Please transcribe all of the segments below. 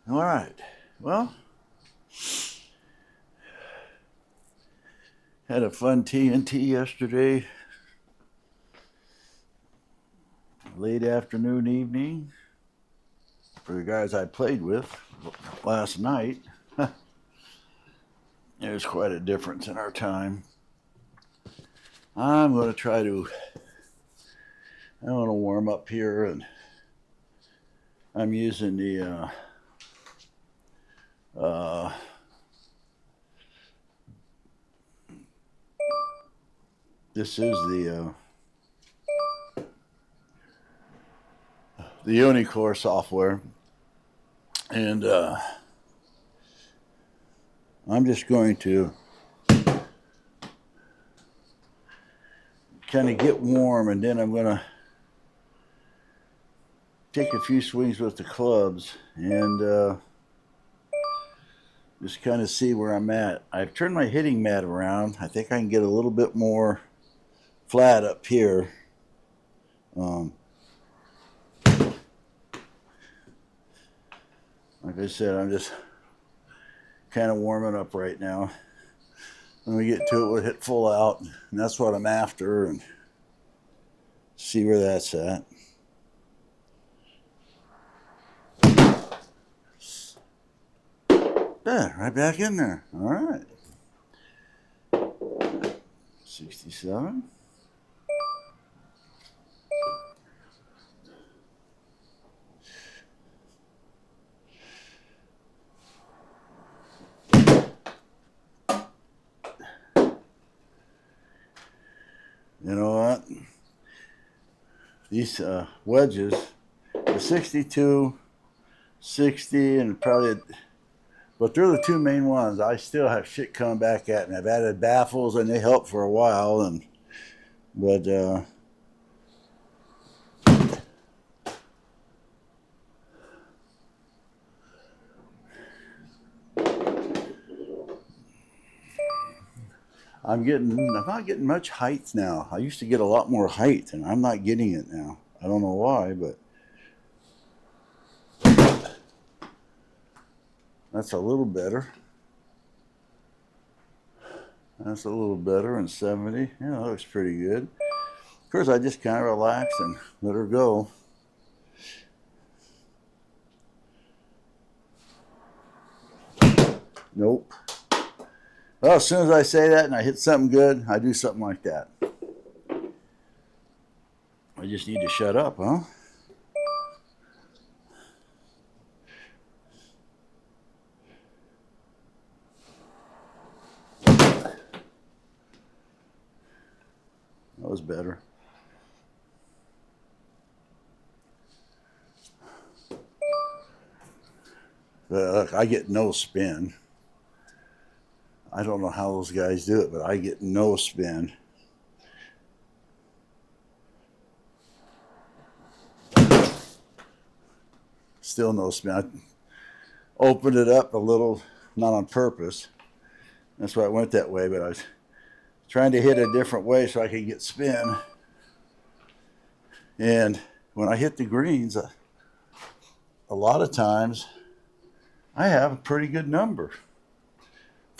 All right. Well, had a fun TNT yesterday, late afternoon, evening. For the guys I played with last night, there's quite a difference in our time. I'm going to try to, I want to warm up here, and I'm using uh, this is the uneekor software, and I'm just going to kind of get warm, and then I'm going to take a few swings with the clubs and just kind of see where I'm at. I've turned my hitting mat around. I think I can get a little bit more flat up here. Um, like I said, I'm just kind of warming up right now. When we get to it, we'll hit full out, and that's what I'm after, and see where that's at. Yeah, right back in there. All right. 67. You know what? These wedges, the 62, 60, and probably, but they're the two main ones. I still have shit coming back at me. I've added baffles, and they help for a while, but I'm not getting much height now. I used to get a lot more height, and I'm not getting it now. I don't know why, but that's a little better. That's a little better, and 70. Yeah, that looks pretty good. Of course, I just kind of relax and let her go. Nope. Well, as soon as I say that and I hit something good, I do something like that. I just need to shut up, huh? That was better. But look, I get no spin. I don't know how those guys do it, but I get no spin. Still no spin. I opened it up a little, not on purpose. That's why it went that way, but I was trying to hit a different way so I could get spin. And when I hit the greens, a lot of times I have a pretty good number,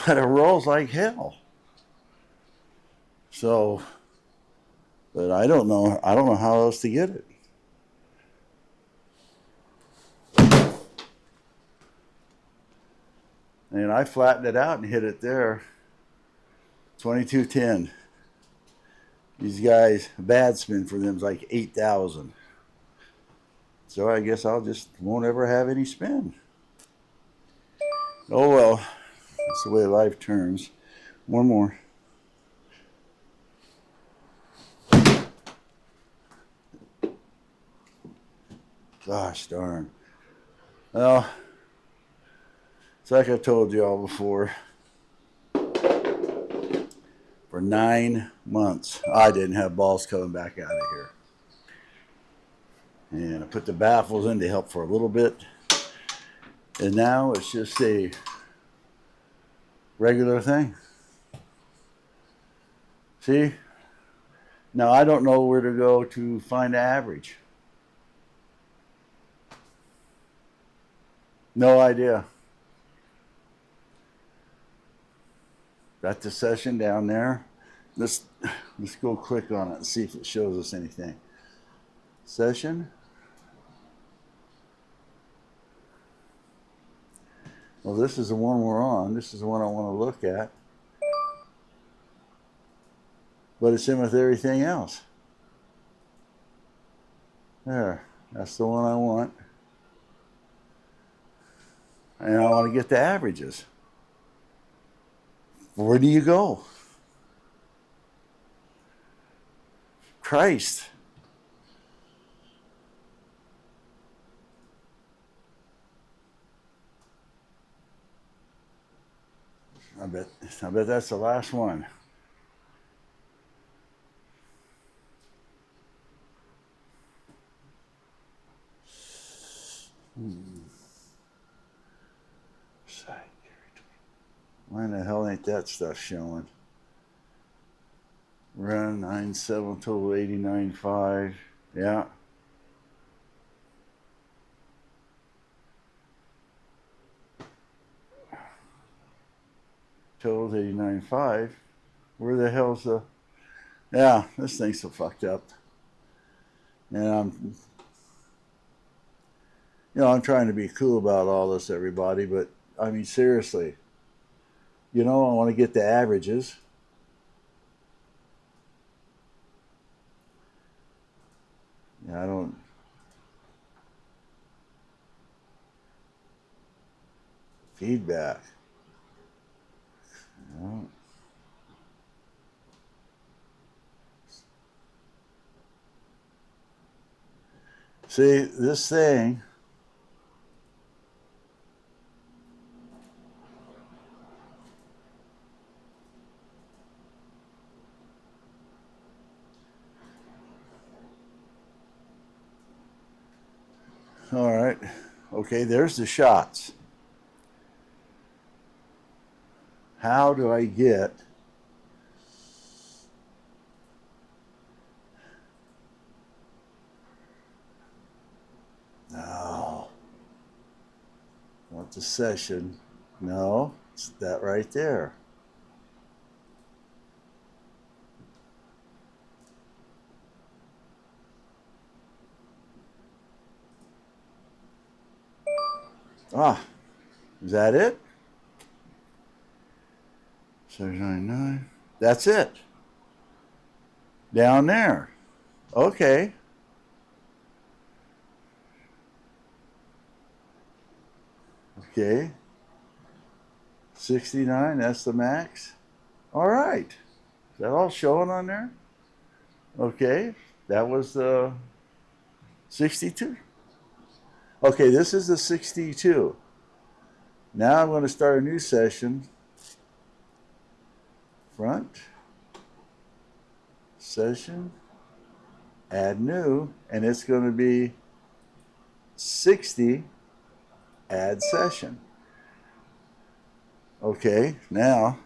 but it rolls like hell. So, but I don't know. I don't know how else to get it. And I flattened it out and hit it there. 2210. These guys, bad spin for them is like 8,000. So I guess I'll just won't ever have any spin. Oh well, that's the way life turns. One more. Gosh darn. Well, it's like I told you all before. For 9 months, I didn't have balls coming back out of here. And I put the baffles in to help for a little bit. And now it's just a regular thing. See? Now I don't know where to go to find the average. No idea. Got the session down there. Let's go click on it and see if it shows us anything. Session. Well, this is the one we're on. This is the one I want to look at. But it's in with everything else. There. That's the one I want. And I want to get the averages. Where do you go? Christ. I bet that's the last one. Why in the hell ain't that stuff showing? Run 9.7 total 89.5. Yeah. Total 89.5. Where the hell's the? Yeah, this thing's so fucked up. And I'm trying to be cool about all this, everybody, but I mean, seriously, I want to get the averages. Yeah, I don't. Feedback. No. See, this thing. All right. Okay, there's the shots. How do I get no? Want the session? No, it's that right there. Ah, is that it? 799. That's it. Down there. Okay. Okay. 69, that's the max. All right. Is that all showing on there? Okay. That was the 62. Okay, this is the 62. Now I'm going to start a new session. Front. Session. Add new. And it's going to be 60. Add session. Okay, now.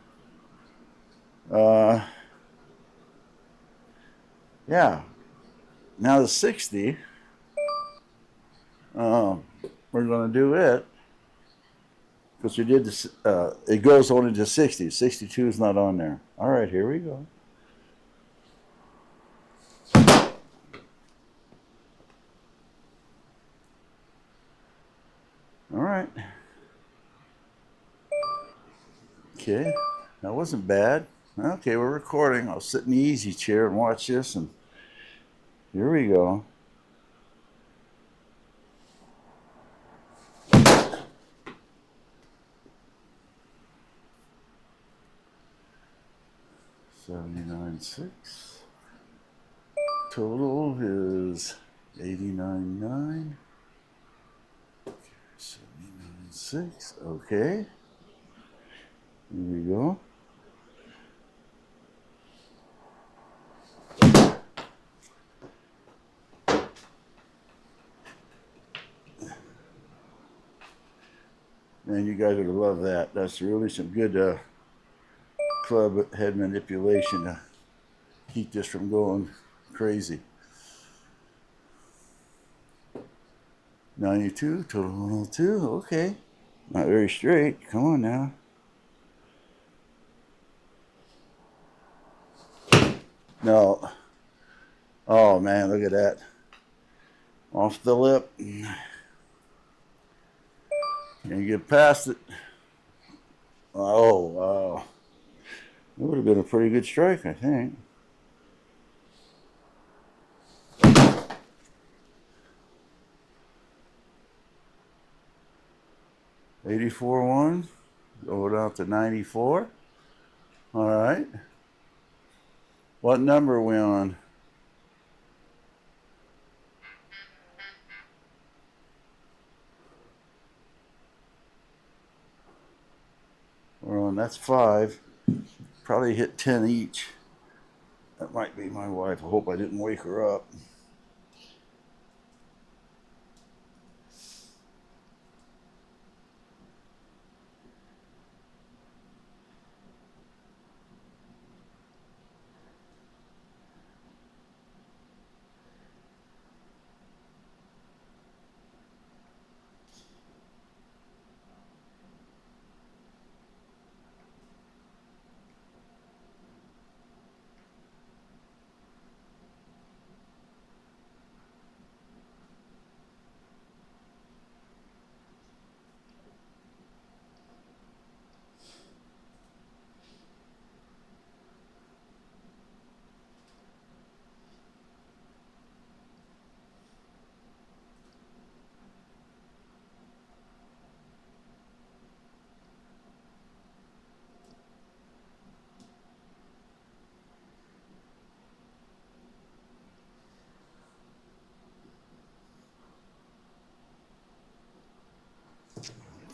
Yeah. Now the 60. We're going to do it. Because we did this, it goes only to 60. 62 is not on there. All right, here we go. All right. Okay, that wasn't bad. Okay, we're recording. I'll sit in the easy chair and watch this, and here we go. $79.6. Total is $89.9. 79.6. Okay. Here we go. Man, you guys are gonna love that. That's really some good club head manipulation to keep this from going crazy. 92, total 102. Okay. Not very straight. Come on now. No. Oh man, look at that. Off the lip. Can't get past it. Oh, wow. It would have been a pretty good strike, I think. '84 1. Go down to 94. All right. What number are we on? We're on, that's 5. Probably hit 10 each. That might be my wife. I hope I didn't wake her up.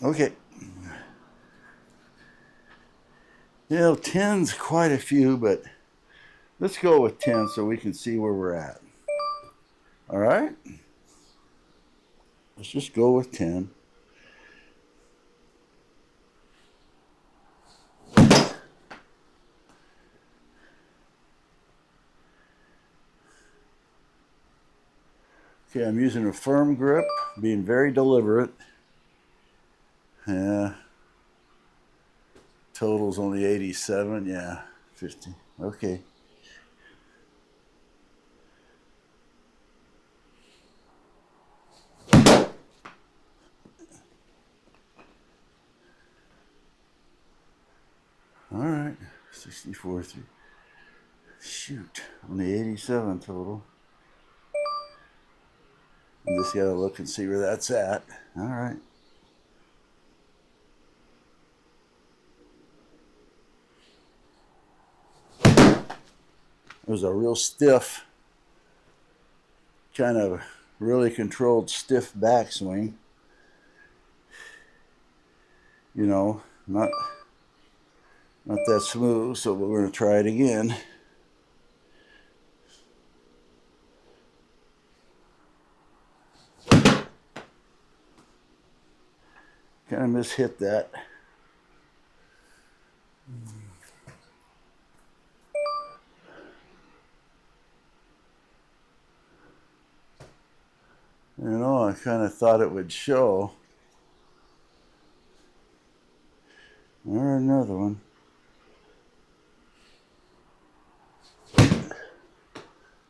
Okay. You know, 10's quite a few, but let's go with 10 so we can see where we're at. All right? Let's just go with 10. Okay, I'm using a firm grip, being very deliberate. Yeah. Total's only 87. Yeah, 50. Okay. All right. 64 3. Shoot. Only 87 total. I just gotta look and see where that's at. All right. It was a real stiff, kind of really controlled stiff backswing. You know, not that smooth, so we're gonna try it again. Kind of mishit that. You know, I kind of thought it would show. Or another one.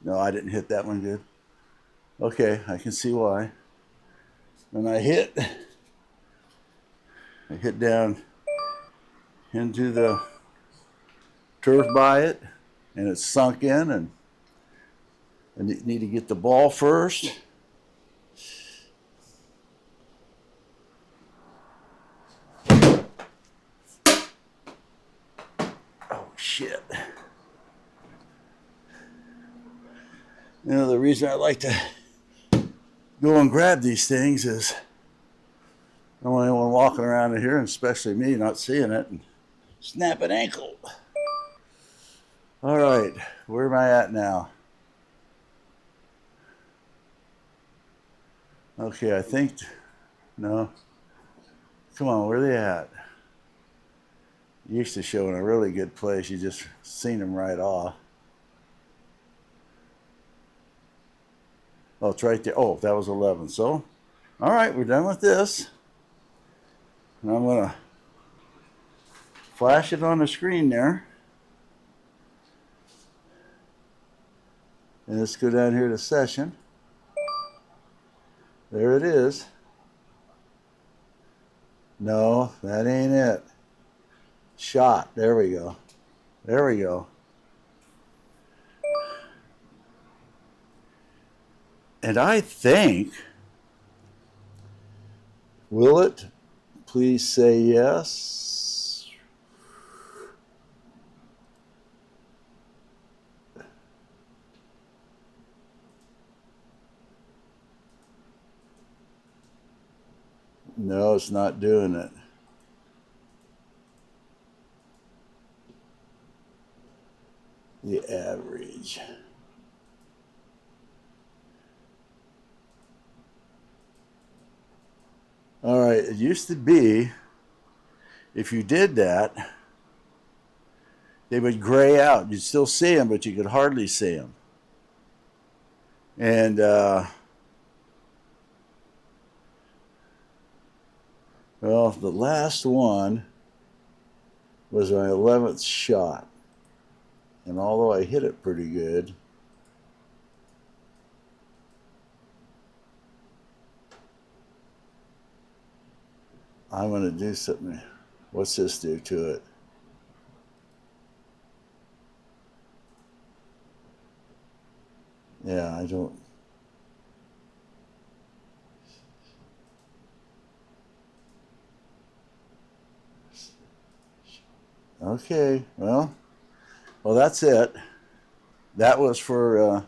No, I didn't hit that one good. Okay, I can see why. When I hit down into the turf by it, and it's sunk in, and I need to get the ball first. Oh, shit. You know, the reason I like to go and grab these things is I don't want anyone walking around in here, and especially me, not seeing it and snap an ankle. All right, where am I at now? Okay, I think, no. Come on, where are they at? Used to show in a really good place. You just seen them right off. Oh, it's right there. Oh, that was 11. So All right, we're done with this. And I'm going to flash it on the screen there. And let's go down here to session. There it is. No, that ain't it. Shot. There we go. There we go. And I think, will it? Please say yes. No, it's not doing it. The average. All right, it used to be, if you did that, they would gray out. You'd still see them, but you could hardly see them. And well, the last one was my 11th shot. And although I hit it pretty good, I'm going to do something. What's this do to it? Yeah, I don't. Okay, well, that's it. That was for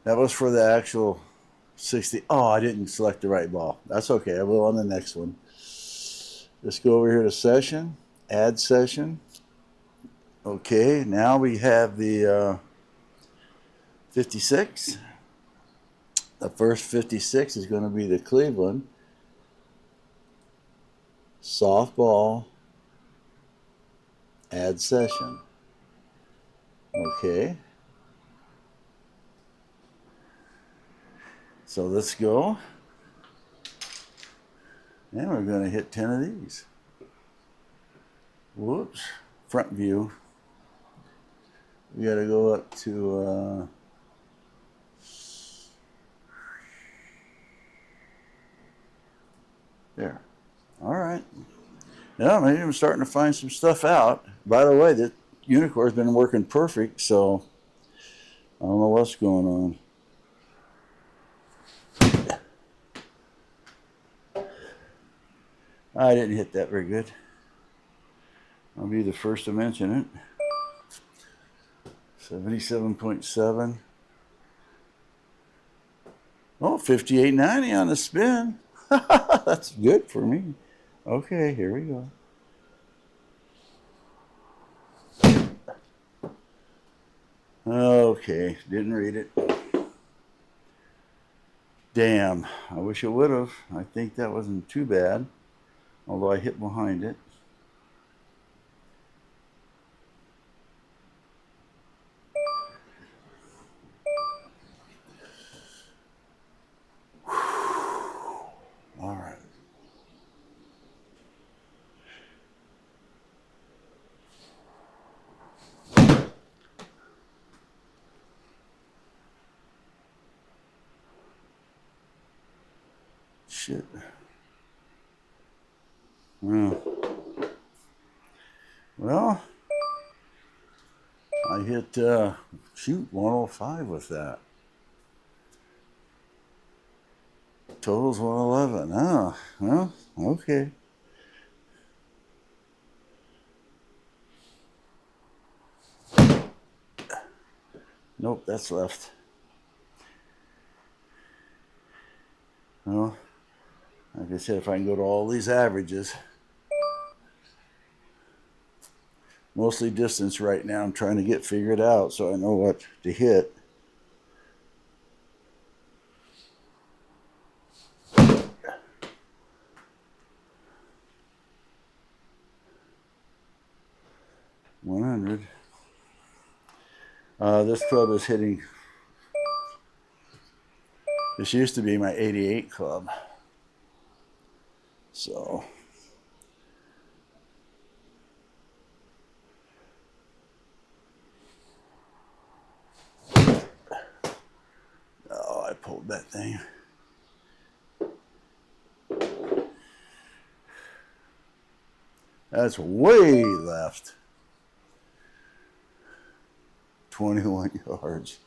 the actual 60. Oh, I didn't select the right ball. That's okay. I will on the next one. Let's go over here to session, add session. Okay, now we have the 56. The first 56 is going to be the Cleveland softball add session. Okay. So let's go. And we're going to hit 10 of these. Whoops. Front view. We got to go up to there. All right. Yeah, maybe I'm starting to find some stuff out. By the way, that uneekor has been working perfect, so I don't know what's going on. I didn't hit that very good. I'll be the first to mention it. 77.7. Oh, 58.90 on the spin. That's good for me. Okay, here we go. Okay, didn't read it. Damn, I wish it would have. I think that wasn't too bad, although I hit behind it. All right. Shit. Well, I hit, shoot, 105 with that. Total's 111. Oh, well, okay. Nope, that's left. Well, like I said, if I can go to all these averages, mostly distance right now, I'm trying to get figured out so I know what to hit. $100. This club is hitting This used to be my 88 club. So. Oh, I pulled that thing. That's way left. 21 yards.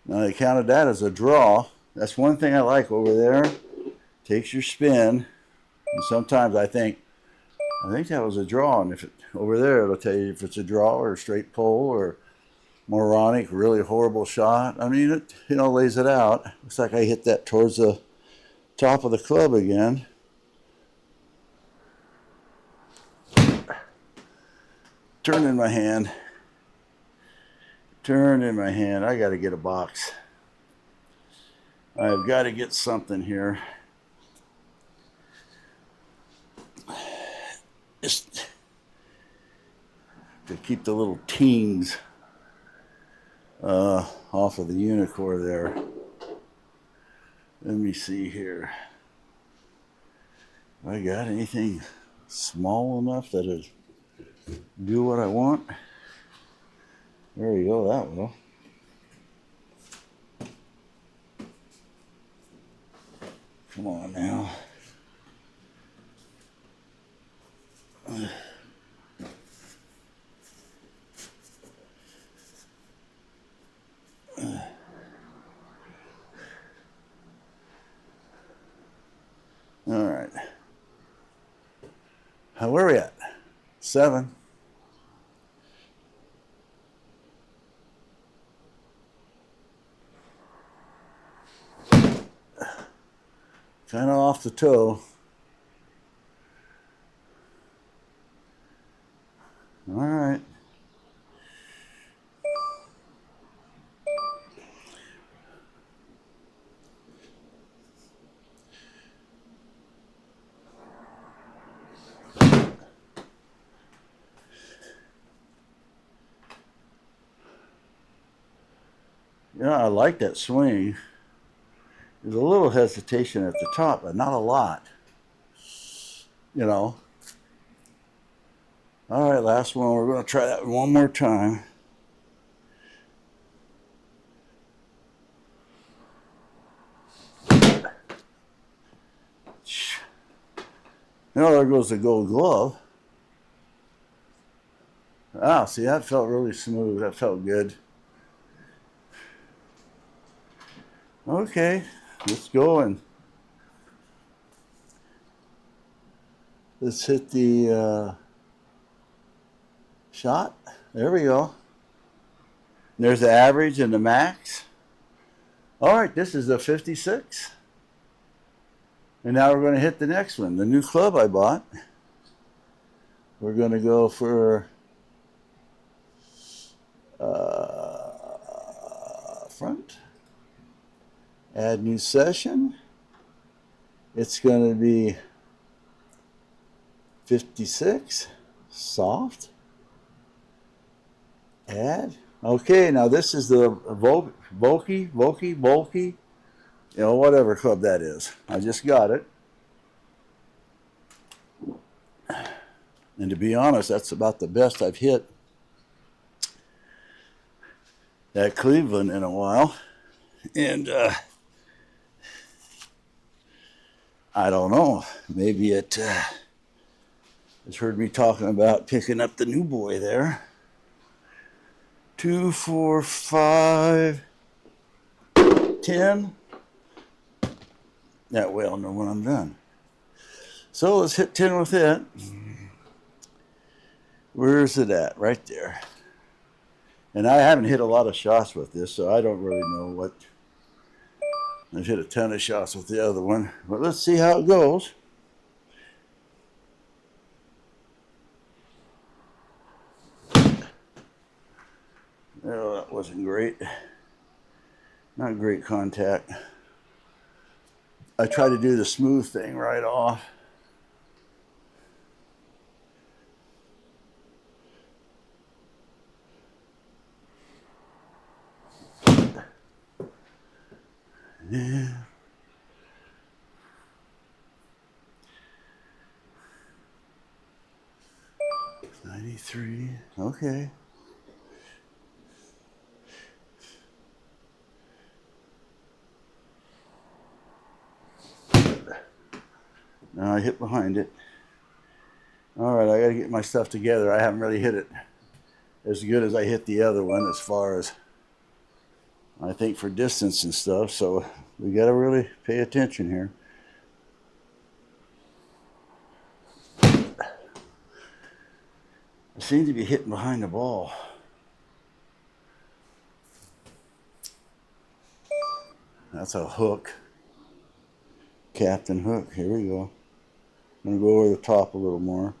Now they counted that as a draw. That's one thing I like over there. Takes your spin. And sometimes I think that was a draw. And if it, over there, it'll tell you if it's a draw or a straight pull or moronic, really horrible shot. I mean, it, you know, lays it out. Looks like I hit that towards the top of the club again. Turn in my hand. Turn in my hand. I got to get a box. I've got to get something here. Just to keep the little tings off of the uneekor there. Let me see here. Have I got anything small enough that'll do what I want? There you go, that will. Come on now. All right. Where are we at? 7. Kind of off the toe. All right. Yeah, I like that swing. There's a little hesitation at the top, but not a lot. You know. All right, last one. We're going to try that one more time. Now there goes the gold glove. Ah, see, that felt really smooth. That felt good. Okay, let's go and let's hit the shot. There we go. And there's the average and the max. All right, this is a 56. And now we're going to hit the next one, the new club I bought. We're going to go for front. Add new session. It's going to be 56. Soft. Add. Okay, now this is the bulky, you know, whatever club that is. I just got it. And to be honest, that's about the best I've hit at Cleveland in a while. And I don't know. Maybe it has heard me talking about picking up the new boy there. 2, 4, 5, 10. That way I'll know when I'm done. So let's hit 10 with it. Where's it at? Right there. And I haven't hit a lot of shots with this, so I don't really know what. I've hit a ton of shots with the other one. But let's see how it goes. Oh, that wasn't great. Not great contact. I try to do the smooth thing right off. Yeah. 93. Okay. Now I hit behind it. All right, I got to get my stuff together. I haven't really hit it as good as I hit the other one as far as I think for distance and stuff. So we got to really pay attention here. I seem to be hitting behind the ball. That's a hook. Captain hook. Here we go. I'm going to go over the top a little more.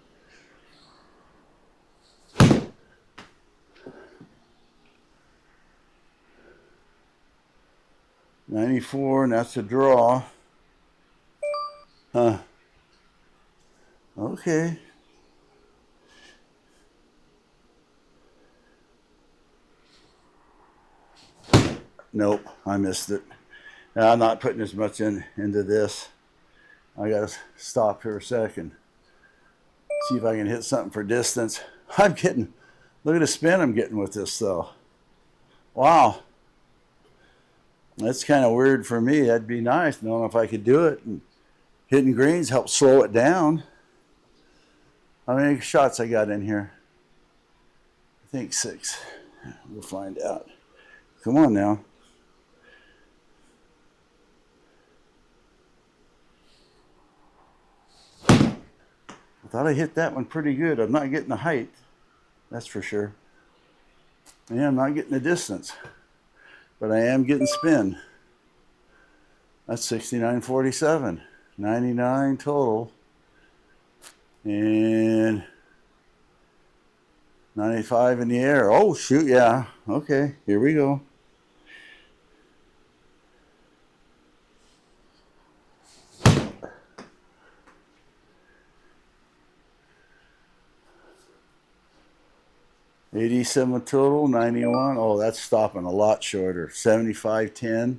$94, and that's a draw. Huh. Okay. Nope, I missed it. Now, I'm not putting as much into this. I got to stop here a second. See if I can hit something for distance. Look at the spin I'm getting with this though. Wow. That's kind of weird for me. That'd be nice knowing if I could do it. And hitting greens helps slow it down. How many shots I got in here? I think 6. We'll find out. Come on now. I thought I hit that one pretty good. I'm not getting the height. That's for sure. Yeah, I'm not getting the distance. But I am getting spin. That's 69.47. 99 total. And 95 in the air. Oh, shoot, yeah. Okay, here we go. $87 total, 91. Oh, that's stopping a lot shorter. 75.10.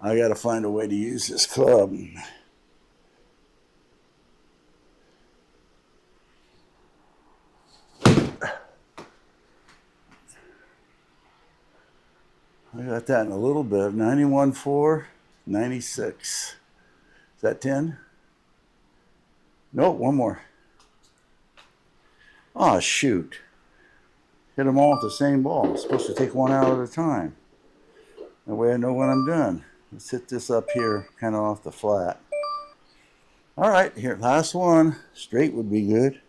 I got to find a way to use this club. I got that in a little bit. 91.4, 96. Is that 10? Nope, one more. Oh, shoot. Hit them all with the same ball. I'm supposed to take one out at a time. That way I know when I'm done. Let's hit this up here, kind of off the flat. All right, here, last one. Straight would be good.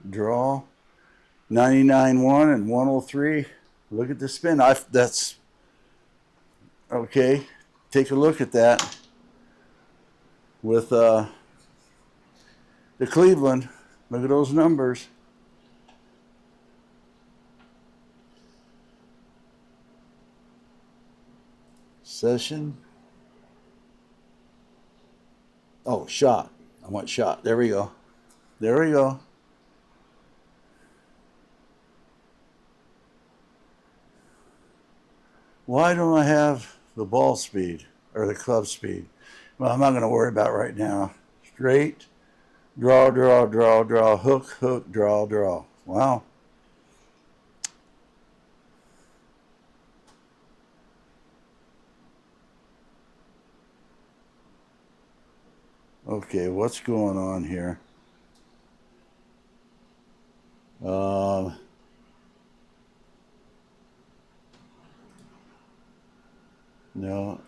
Draw. 99.1 and 103. Look at the spin. That's okay. Take a look at that with the Cleveland. Look at those numbers. Session. Oh, shot. I want shot. There we go. There we go. Why don't I have the ball speed or the club speed? Well, I'm not going to worry about it right now. Straight, draw, draw, draw, draw, hook, hook, draw, draw. Wow. Okay, what's going on here? No.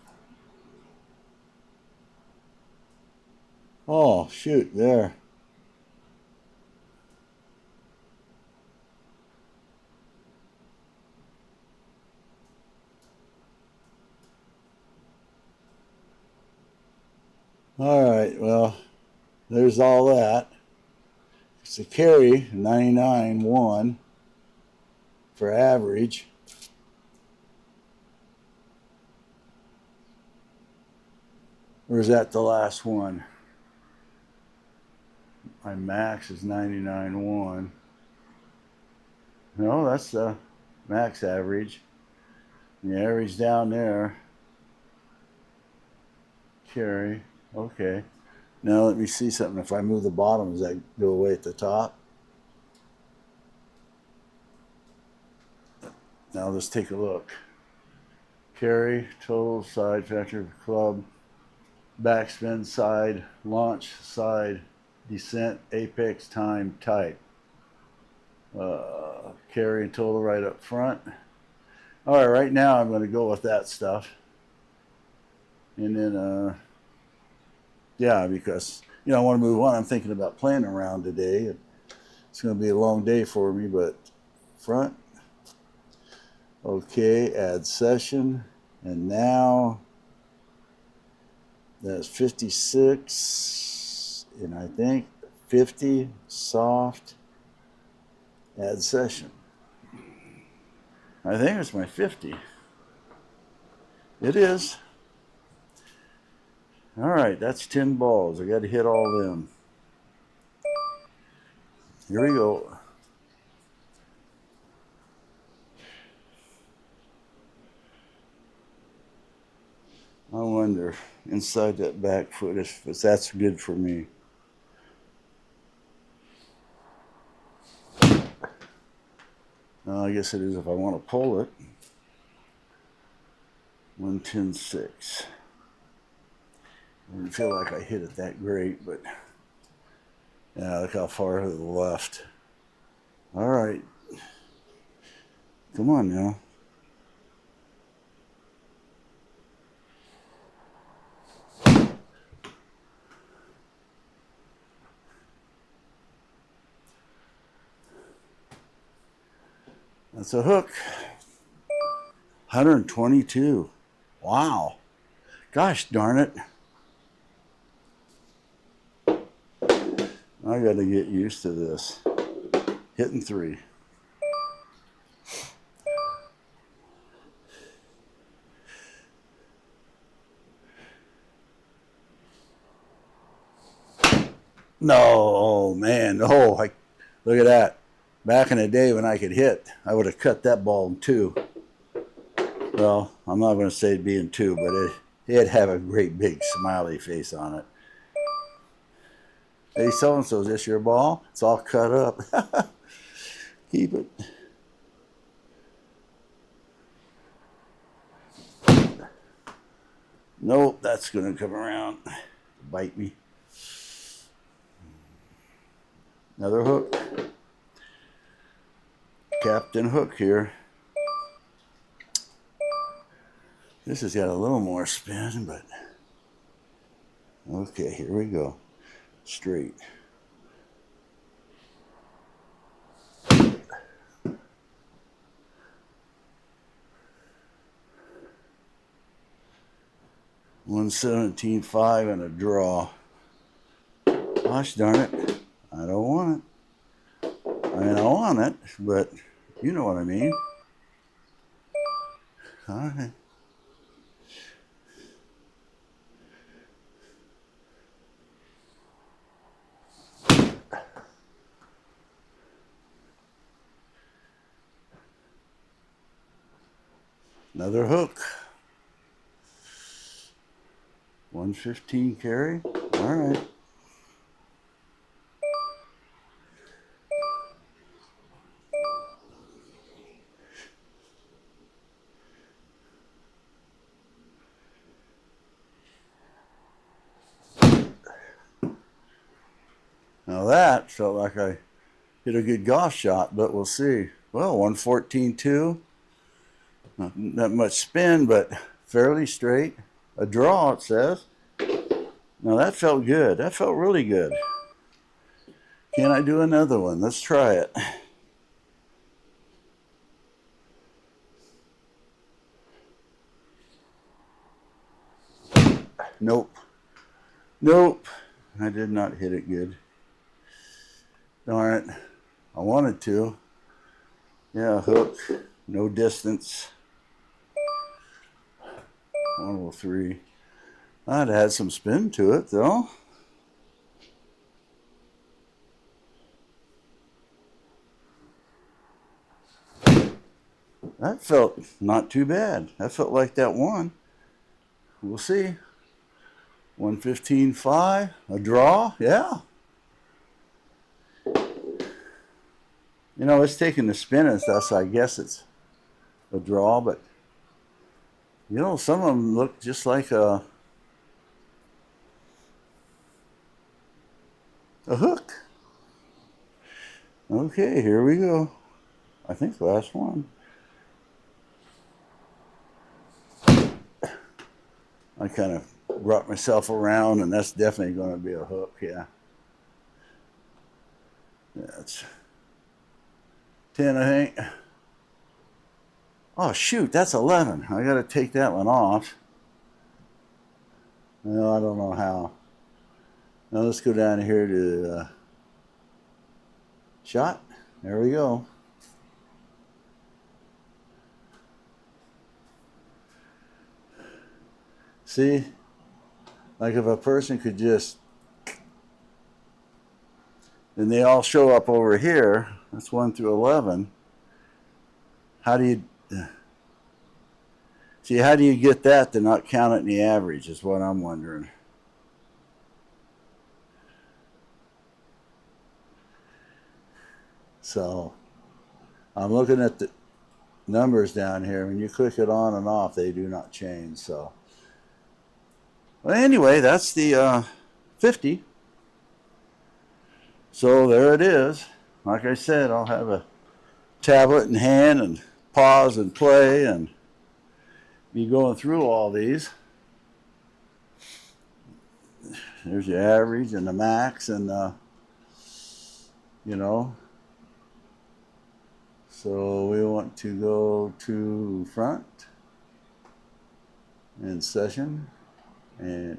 Oh, shoot, there. All right, well, there's all that. It's a carry, 99.1 for average. Or is that the last one? My max is 99.1. No, that's the max average. The average down there. Carry. Okay. Now let me see something. If I move the bottom, does that go away at the top? Now let's take a look. Carry, total, side, factor, club, backspin, side, launch, side, descent, apex, time, type. Carry and total right up front. All right, right now I'm going to go with that stuff. And then, yeah, because, you know, I want to move on. I'm thinking about playing around today. It's going to be a long day for me, but front. Okay, add session. And now that's 56. And I think 50, soft, add session. I think it's my 50. It is. All right, that's 10 balls. I got to hit all of them. Here we go. I wonder inside that back foot if that's good for me. I guess it is if I want to pull it. 110.6. I didn't feel like I hit it that great, but yeah, look how far to the left. All right. Come on now. That's a hook. 122. Wow. Gosh darn it. I got to get used to this. Hitting 3. No, oh man, no. Look at that. Back in the day when I could hit, I would have cut that ball in 2. Well, I'm not going to say it'd be in 2, but it'd have a great big smiley face on it. Hey, so-and-so, is this your ball? It's all cut up. Keep it. Nope, that's going to come around. Bite me. Another hook. Captain Hook here. This has got a little more spin, but okay, here we go. Straight. $117.5 and a draw. Gosh darn it. I don't want it. I mean, I want it, but you know what I mean. All right. Another hook. 115 carry. All right. Now that felt like I hit a good golf shot, but we'll see. Well, 114.2. Not much spin, but fairly straight. A draw, it says. Now that felt good. That felt really good. Can I do another one? Let's try it. Nope. Nope. I did not hit it good. Darn it. I wanted to. Yeah, hook. No distance. 103. I'd had some spin to it, though. That felt not too bad. That felt like that one. We'll see. 115.5, a draw, yeah. You know, it's taking the spin and stuff, so I guess it's a draw, but you know, some of them look just like a hook. Okay, here we go. I think the last one. I kind of brought myself around, and that's definitely going to be a hook, yeah. That's 10, I think. Oh, shoot, that's 11. I got to take that one off. No, I don't know how. Now let's go down here to shot. There we go. See? Like if a person could just, then they all show up over here. That's 1 through 11. How do you, see, how do you get that to not count it in the average is what I'm wondering. So I'm looking at the numbers down here. When you click it on and off, they do not change. So, well, anyway, that's the 50. So there it is. Like I said, I'll have a tablet in hand and pause and play and be going through all these. There's the average and the max and you know. So we want to go to front and session and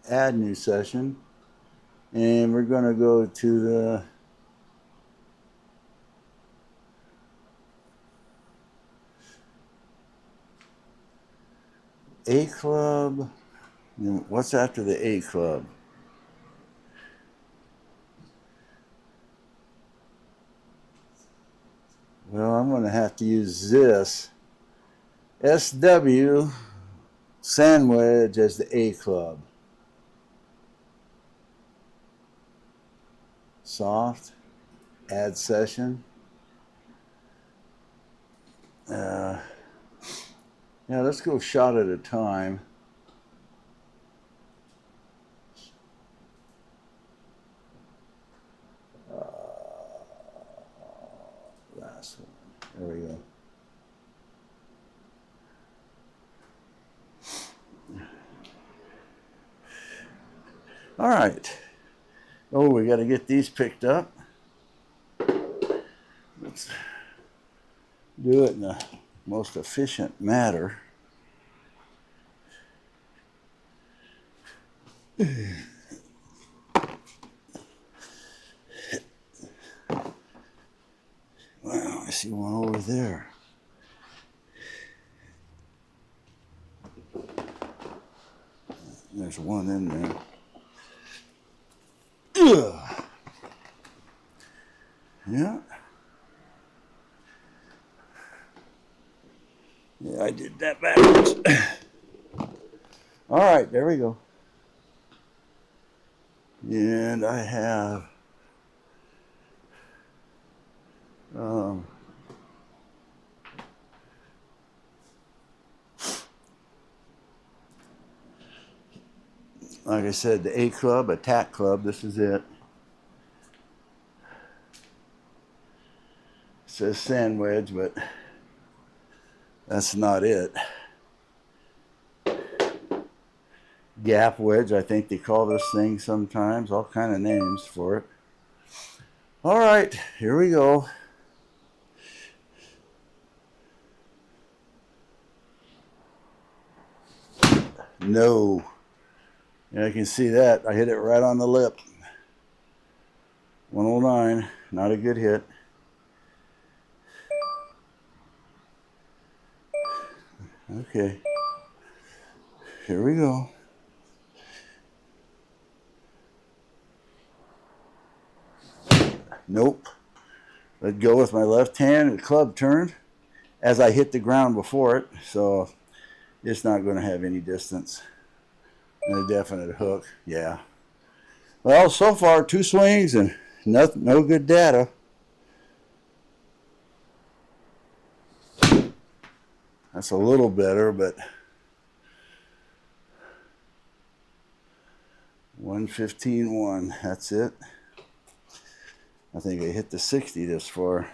add new session, and we're going to go to the A club. What's after the A club? Well, I'm going to have to use this SW sand wedge as the A club. Soft, add session. Yeah, let's go shot at a time. Last one. There we go. All right. Oh, we got to get these picked up. Let's do it in the most efficient manner. Wow, I see one over there. There's one in there. Ugh. Yeah. Yeah, I did that backwards. All right, there we go. And I have like I said, the A club, attack club, this is it. It says sand wedge, but that's not it. Gap wedge, I think they call this thing sometimes, all kind of names for it. All right, here we go. No. Yeah, I can see that. I hit it right on the lip. 109, not a good hit. Okay, here we go. Nope. Let go with my left hand, the club turned. as I hit the ground before it, so it's not going to have any distance. And a definite hook, yeah. Well, so far 2 swings and no good data. That's a little better, but 115.1, that's it. I think I hit the 60 this far.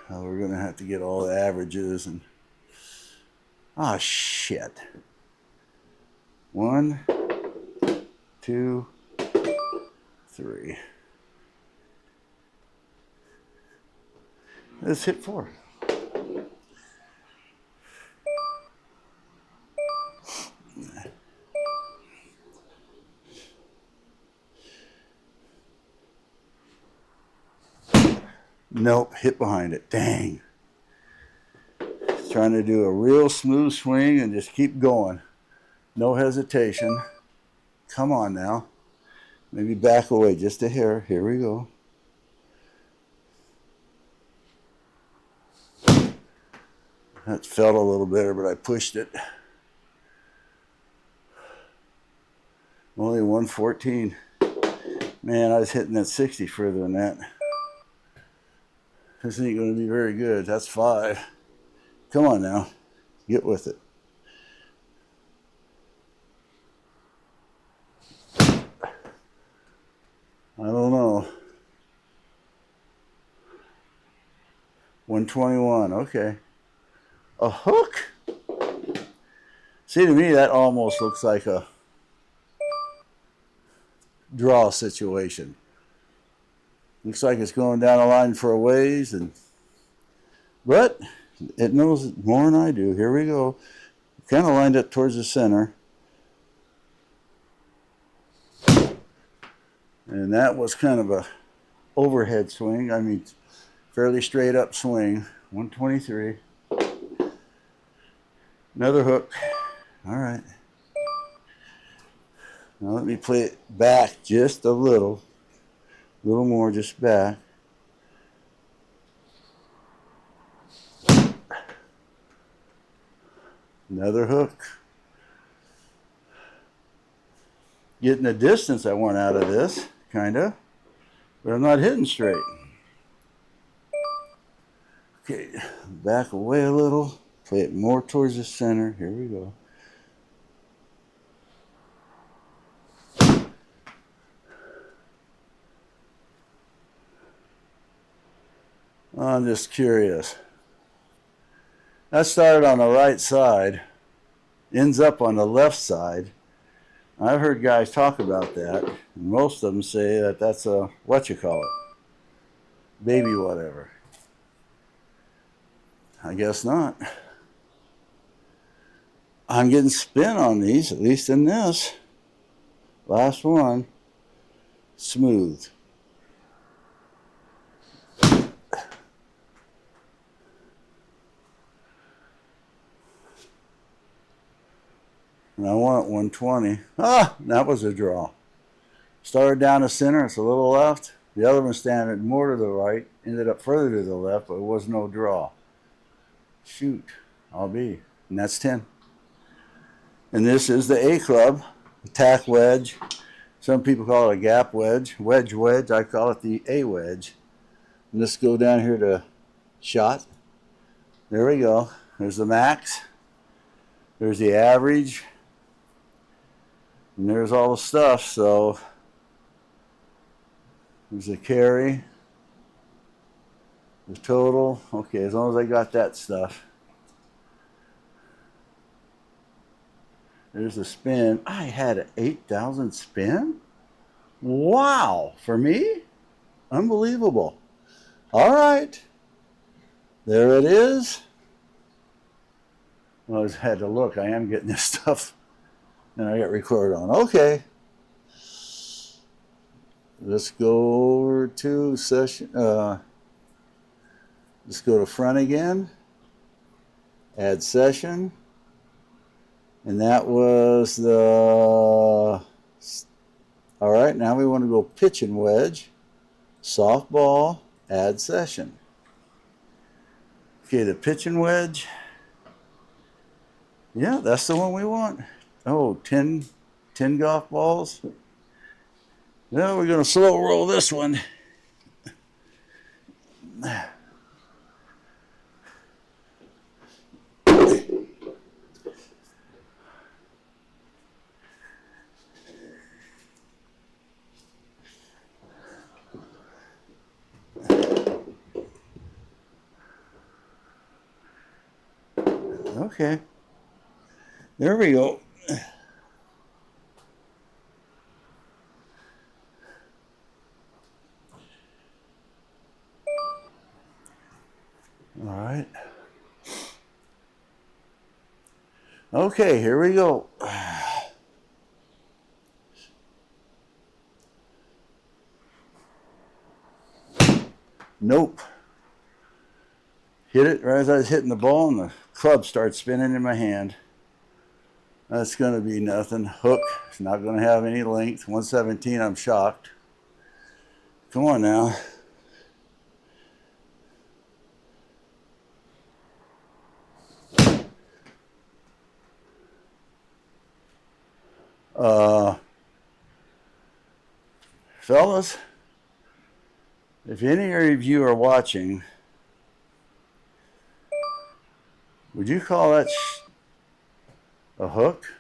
We're going to have to get all the averages and... Oh, shit. 1, 2, 3. Let's hit 4. Nope, hit behind it. Dang. Trying to do a real smooth swing and just keep going. No hesitation. Come on now. Maybe back away just a hair. Here we go. That felt a little better, but I pushed it. Only 114. Man, I was hitting that 60 further than that. This ain't going to be very good. That's 5. Come on now. Get with it. I don't know. 121. Okay. A hook? See, to me, that almost looks like a draw situation. Looks like it's going down the line for a ways, but it knows more than I do. Here we go. Kind of lined up towards the center. And that was kind of a overhead swing. I mean, fairly straight up swing. 123. Another hook. All right. Now let me play it back just a little more, just back. Another hook. Getting the distance I want out of this, kind of, but I'm not hitting straight. Okay, back away a little. Play it more towards the center. Here we go. I'm just curious. That started on the right side, ends up on the left side. I've heard guys talk about that. And most of them say that that's a, baby whatever. I guess not. I'm getting spin on these, at least in this. Last one, smooth. And I want 120. Ah, that was a draw. Started down the center, it's a little left. The other one standing more to the right, ended up further to the left, but it was no draw. Shoot, I'll be. And that's 10. And this is the A club, attack wedge. Some people call it a gap wedge. Wedge. I call it the A wedge. And let's go down here to shot. There we go. There's the max. There's the average. And there's all the stuff. So there's the carry. The total. Okay, as long as I got that stuff. There's the spin. I had an 8,000 spin? Wow. For me? Unbelievable. All right. There it is. Well, I had to look. I am getting this stuff. And I got record on. Okay. Let's go over to session. Let's go to front again. Add session. And that was the... All right, now we want to go pitch and wedge. Softball. Add session. Okay, the pitching wedge. Yeah, that's the one we want. Oh, 10 golf balls. Well, we're going to slow roll this one. Okay. There we go. All right. Okay, here we go. Nope. Hit it right as I was hitting the ball, and the club starts spinning in my hand. That's going to be nothing. Hook. It's not going to have any length. 117, I'm shocked. Come on now. Fellas, if any of you are watching, would you call that a hook?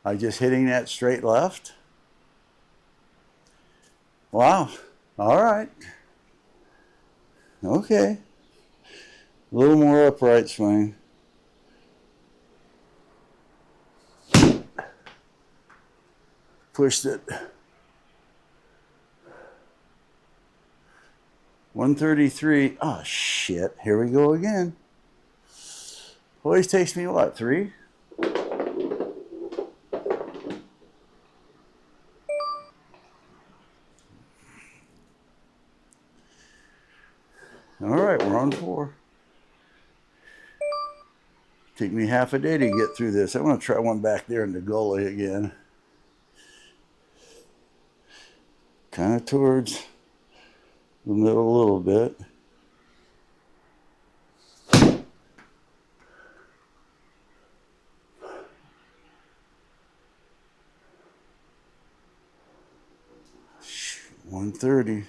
I just hitting that straight left? Wow. All right. Okay. A little more upright swing. Pushed it. 133. Oh, shit. Here we go again. Always takes me, what, 3? All right, we're on 4. Take me half a day to get through this. I'm going to try one back there in the gully again. Kind of towards the middle a little bit. Shoot, 130.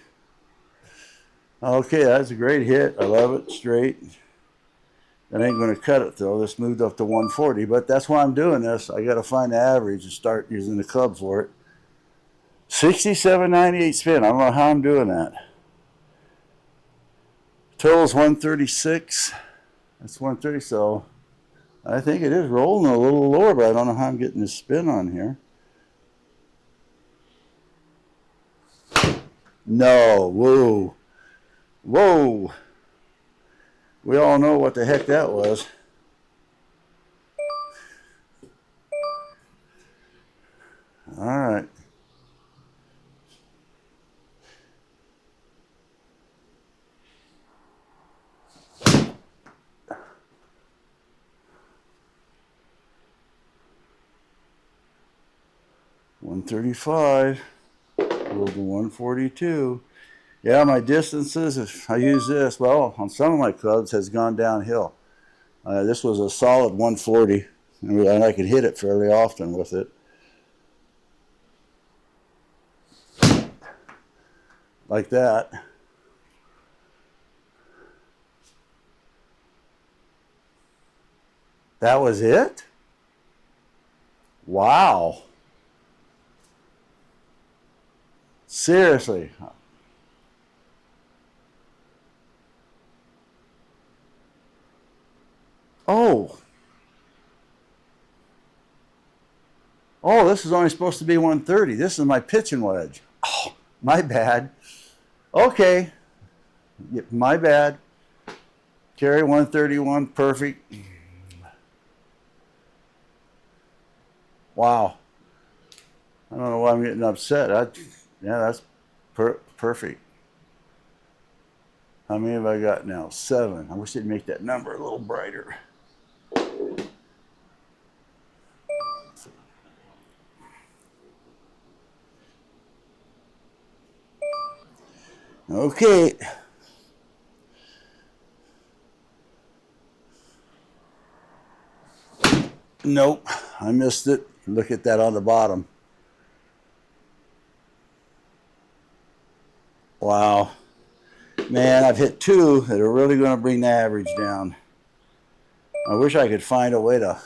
Okay, that's a great hit. I love it. Straight. That ain't going to cut it, though. This moved up to 140, but that's why I'm doing this. I got to find the average and start using the club for it. 67.98 spin. I don't know how I'm doing that. Total's 136. That's 130, so I think it is rolling a little lower, but I don't know how I'm getting this spin on here. No. Whoa. Whoa. We all know what the heck that was. All right. $135. Rolled to 142. Yeah, my distances, if I use this, well, on some of my clubs, has gone downhill. This was a solid 140, and I could hit it fairly often with it. Like that. That was it? Wow. Seriously. Oh. Oh, this is only supposed to be 130. This is my pitching wedge. Oh, my bad. Okay. My bad. Carry 131. Perfect. Wow. I don't know why I'm getting upset. Yeah, that's perfect. How many have I got now? 7. I wish they'd make that number a little brighter. Okay. Nope, I missed it. Look at that on the bottom. Wow. Man, I've hit two that are really going to bring the average down. I wish I could find a way to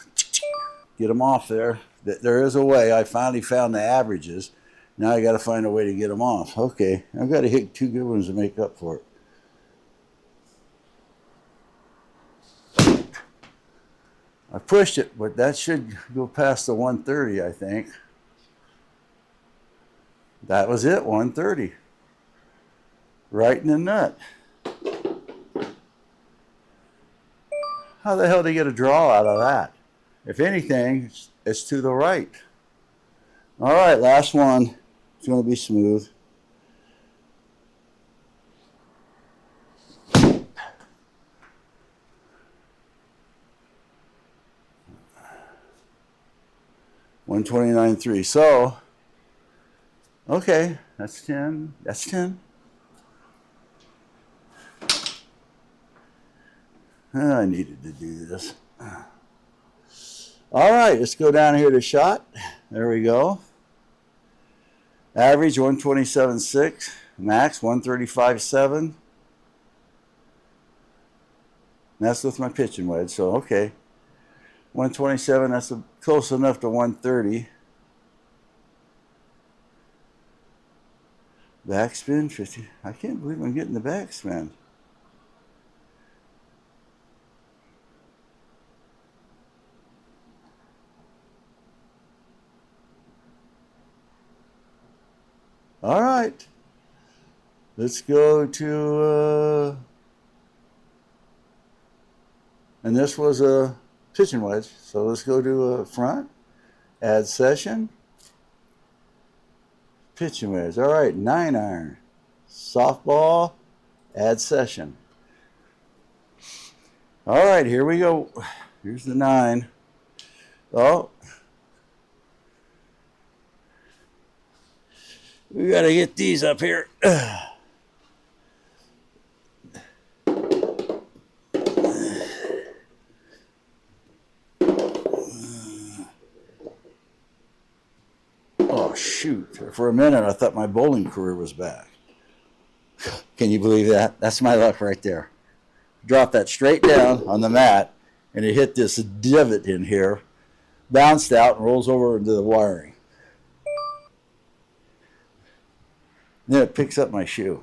get them off there. There is a way. I finally found the averages. Now I got to find a way to get them off. Okay, I've got to hit two good ones to make up for it. I pushed it, but that should go past the 130, I think. That was it, 130. Right in the nut. How the hell did he get a draw out of that? If anything, it's to the right. All right, last one. It's going to be smooth. $129.3. So, okay, that's 10. That's 10. I needed to do this. All right, let's go down here to shot. There we go. Average 127.6. Max 135.7. That's with my pitching wedge, so okay. 127, that's close enough to 130. Backspin 50. I can't believe I'm getting the backspin. All right. Let's go to, and this was a pitching wedge. So let's go to a front, add session, pitching wedge. All right, 9-iron, softball, add session. All right, here we go. Here's the 9. Oh, we got to get these up here. Oh, shoot. For a minute, I thought my bowling career was back. Can you believe that? That's my luck right there. Drop that straight down on the mat, and it hit this divot in here, bounced out, and rolls over into the wiring. Then it picks up my shoe.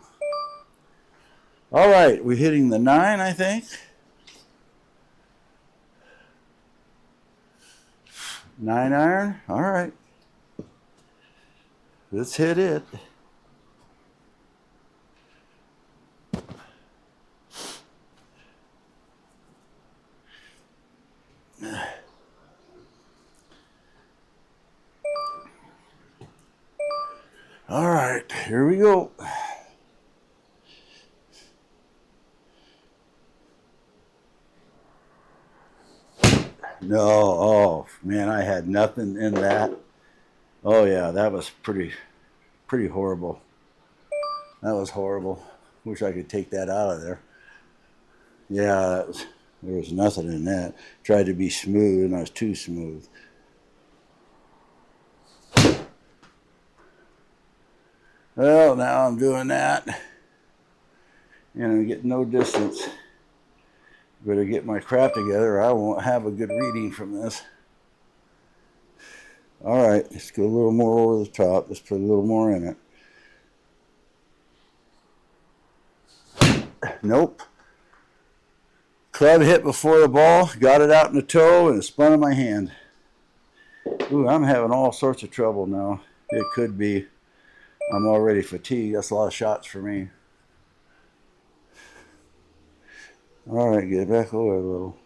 All right, we're hitting the 9, I think. 9-iron. All right. Let's hit it. All right, here we go. No, oh man, I had nothing in that. Oh yeah, that was pretty horrible. That was horrible. Wish I could take that out of there. Yeah, there was nothing in that. Tried to be smooth, and I was too smooth. Well, now I'm doing that, and I'm getting no distance. Better get my crap together. I won't have a good reading from this. All right, let's go a little more over the top. Let's put a little more in it. Nope. Club hit before the ball, got it out in the toe, and it spun in my hand. Ooh, I'm having all sorts of trouble now. It could be I'm already fatigued. That's a lot of shots for me. All right, get back over a little.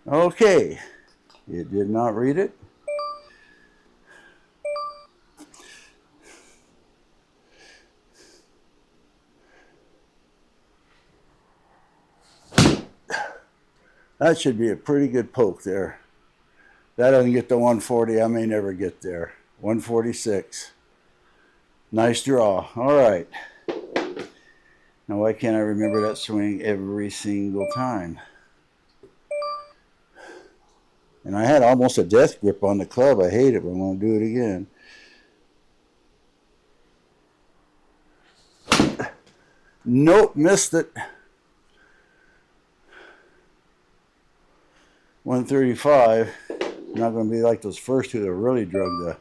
Okay, it did not read it. That should be a pretty good poke there. That doesn't get to 140. I may never get there. 146. Nice draw. All right. Now, why can't I remember that swing every single time? And I had almost a death grip on the club. I hate it, but I'm going to do it again. Nope, missed it. 135. Not going to be like those first two that really drug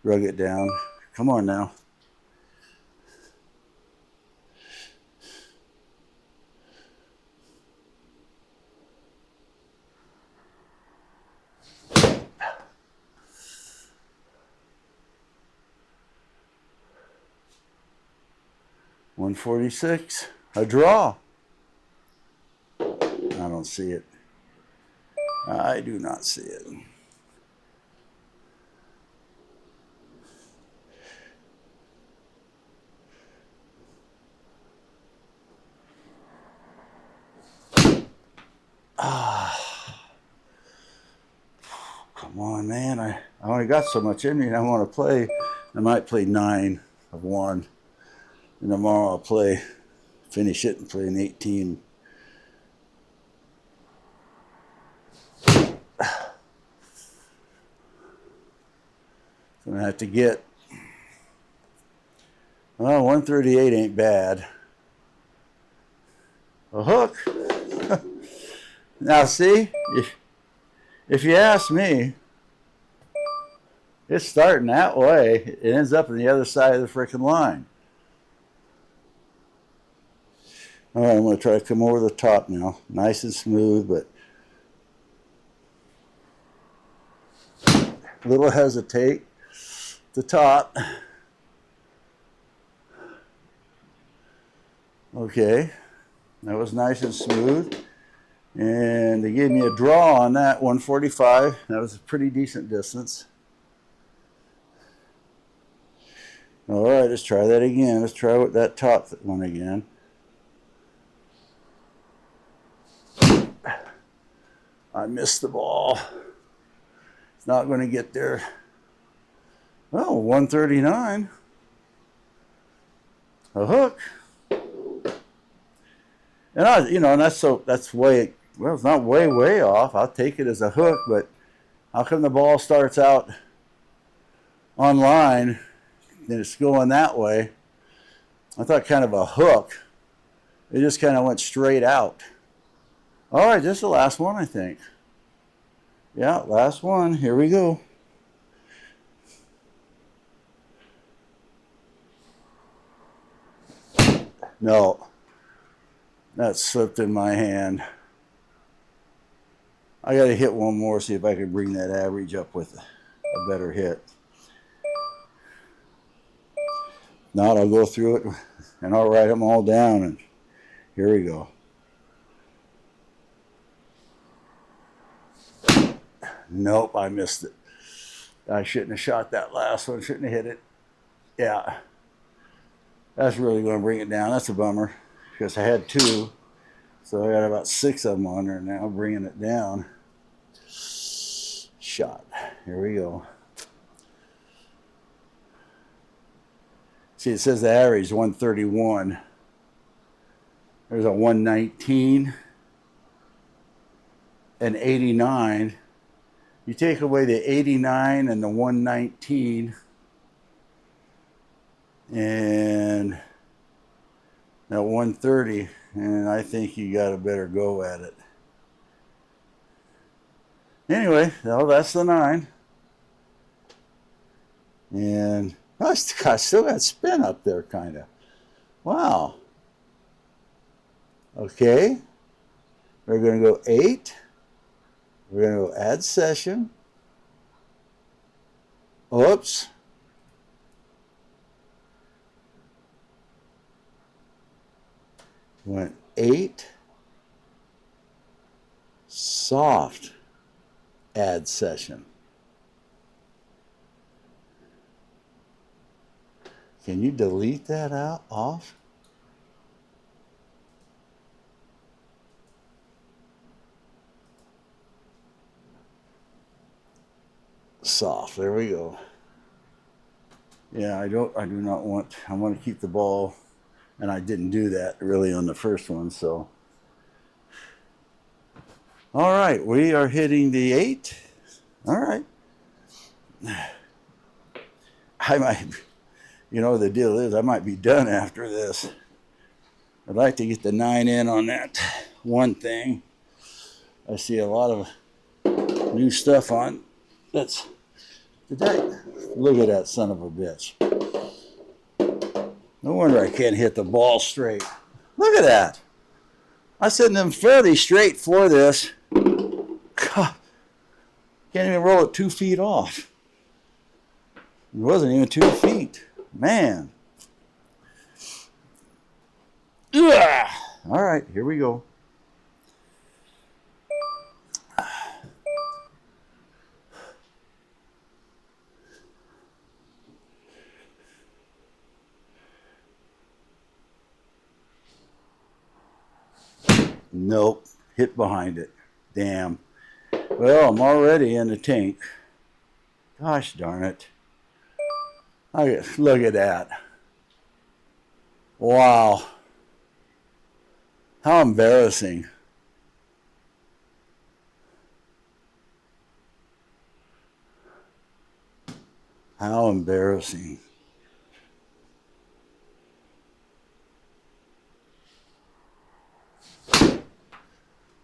it down. Come on now. $146. A draw. I don't see it. I do not see it. Come on, man. I only got so much in me, and I want to play. I might play 9 of 1. And tomorrow I'll finish it and play an 18. So I'm going to have to get, well, 138 ain't bad. A hook. Now see, if you ask me, it's starting that way. It ends up on the other side of the freaking line. All right, I'm going to try to come over the top now. Nice and smooth, but a little hesitate. The top. Okay, that was nice and smooth. And they gave me a draw on that, 145. That was a pretty decent distance. All right, let's try that again. Let's try with that top one again. I missed the ball. It's not going to get there. Oh, 139. A hook. And and that's way, well, it's not way off. I'll take it as a hook, but how come the ball starts out on line and it's going that way? I thought kind of a hook. It just kind of went straight out. All right, this is the last one, I think. Yeah, last one. Here we go. No. That slipped in my hand. I got to hit one more, see if I can bring that average up with a better hit. Not, I'll go through it and I'll write them all down, and here we go. Nope, I missed it. I shouldn't have shot that last one. Shouldn't have hit it. Yeah. That's really going to bring it down. That's a bummer because I had 2. So I got about 6 of them on there now, bringing it down. Shot. Here we go. See, it says the average 131. There's a 119 and 89. You take away the 89 and the 119 and that 130, and I think you got a better go at it. Anyway, well, that's the 9. And I still got spin up there, kind of. Wow. Okay. We're going to go 8. We're going to go add session. Oops. Went 8. Soft. Add session. Can you delete that off? Soft. There we go. Yeah, I do not want, I want to keep the ball, and I didn't do that really on the first one, so. All right, we are hitting the 8. All right. I might, the deal is I might be done after this. I'd like to get the 9 in on that one thing. I see a lot of new stuff on. Look at that son of a bitch. No wonder I can't hit the ball straight. Look at that. I sent them fairly straight for this. God, can't even roll it 2 feet off. It wasn't even 2 feet. Man. Ugh. All right, here we go. Nope, hit behind it. Damn. Well, I'm already in the tank. Gosh darn it. Look at that. Wow. How embarrassing. How embarrassing.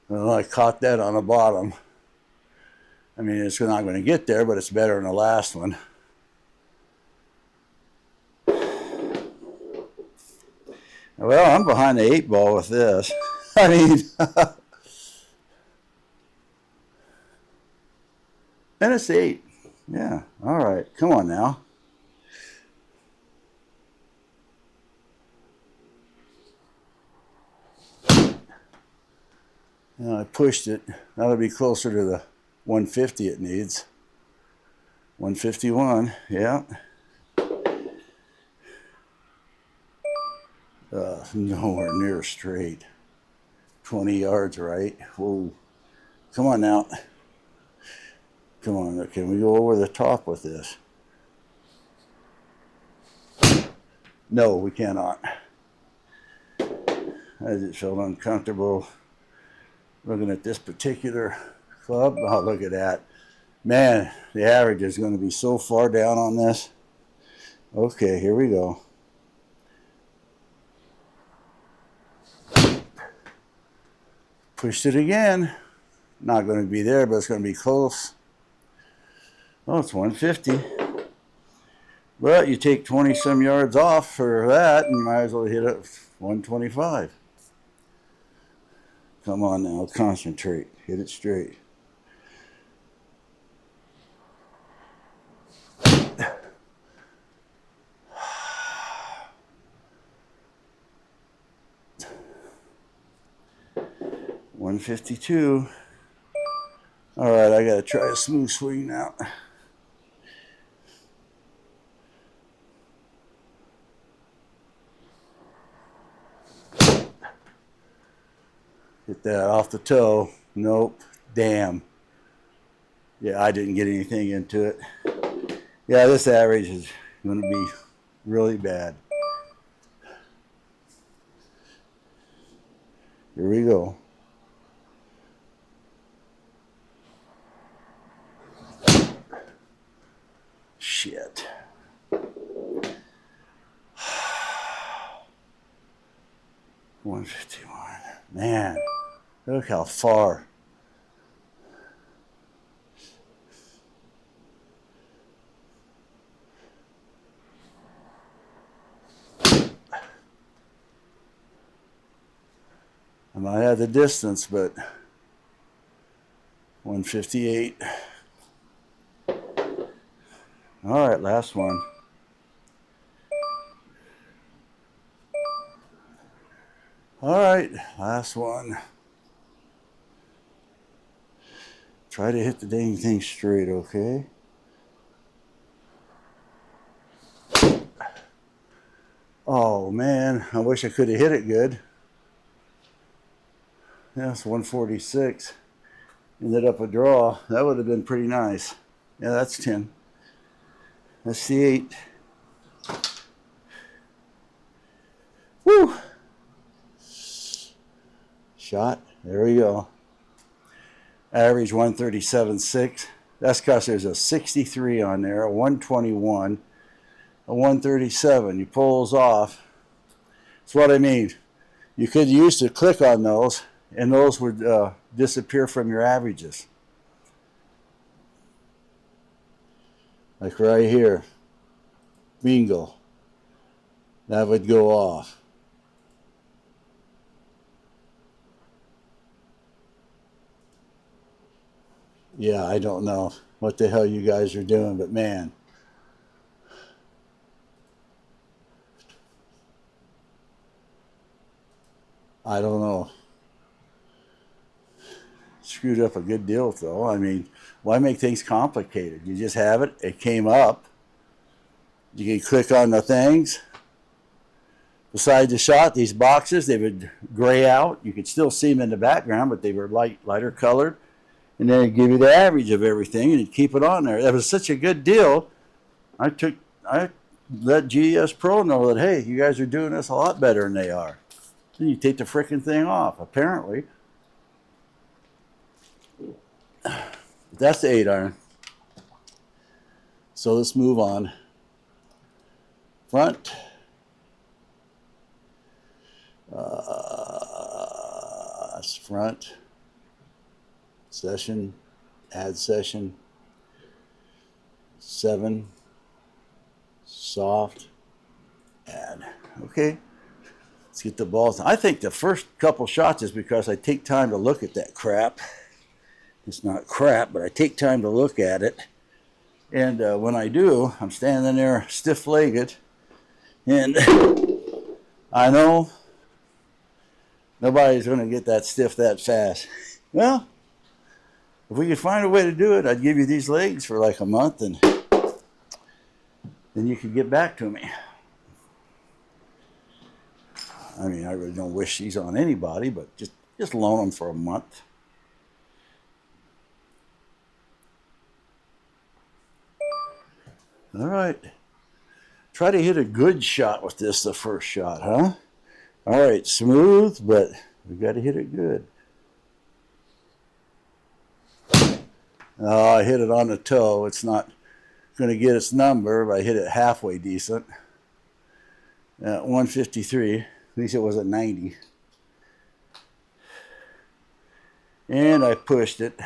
Well, I caught that on the bottom. I mean, it's not going to get there, but it's better than the last one. Well, I'm behind the 8 ball with this. I mean, and it's 8. Yeah, all right. Come on now. I pushed it. That'll be closer to the 150 it needs. 151, yeah. Nowhere near straight. 20 yards right. Whoa. Come on now. Come on. Can we go over the top with this? No, we cannot. I just felt uncomfortable looking at this particular club. Oh, look at that. Man, the average is going to be so far down on this. Okay, here we go. Pushed it again. Not going to be there, but it's going to be close. Oh, it's 150. Well, you take 20 some yards off for that, and you might as well hit it 125. Come on now, concentrate. Hit it straight. $152. All right, I got to try a smooth swing now. Hit that off the toe. Nope. Damn. Yeah, I didn't get anything into it. Yeah, this average is going to be really bad. Here we go. Shit. $151. Man, look how far. I might have the distance, but 158. All right, last one. All right, last one. Try to hit the dang thing straight, okay? Oh, man, I wish I could have hit it good. Yeah, it's 146. Ended up a draw. That would have been pretty nice. Yeah, that's 10. That's the 8. shot. There we go. Average 137.6. That's because there's a 63 on there, a 121, a 137. You pull those off. That's what I mean. You could use to click on those, and those would disappear from your averages. Like right here. Bingo. That would go off. Yeah, I don't know what the hell you guys are doing, but man. I don't know. Screwed up a good deal, though. I mean, why make things complicated? You just have it. It came up. You can click on the things. Beside the shot, these boxes, they would gray out. You could still see them in the background, but they were lighter colored. And then it'd give you the average of everything, and it'd keep it on there. That was such a good deal. I let GS Pro know that, hey, you guys are doing this a lot better than they are. Then you take the frickin' thing off, apparently. That's the 8-iron. So let's move on. Front. That's front. Session. Add session. 7. Soft. Add. Okay. Let's get the balls. I think the first couple shots is because I take time to look at that crap. It's not crap, but I take time to look at it. And when I do, I'm standing there stiff-legged. And I know nobody's going to get that stiff that fast. Well, if we could find a way to do it, I'd give you these legs for like a month, and then you could get back to me. I mean, I really don't wish these on anybody, but just loan them for a month. All right. Try to hit a good shot with this the first shot, huh? All right, smooth, but we got to hit it good. Oh, I hit it on the toe. It's not going to get its number, but I hit it halfway decent. 153. At least it wasn't 90. And I pushed it.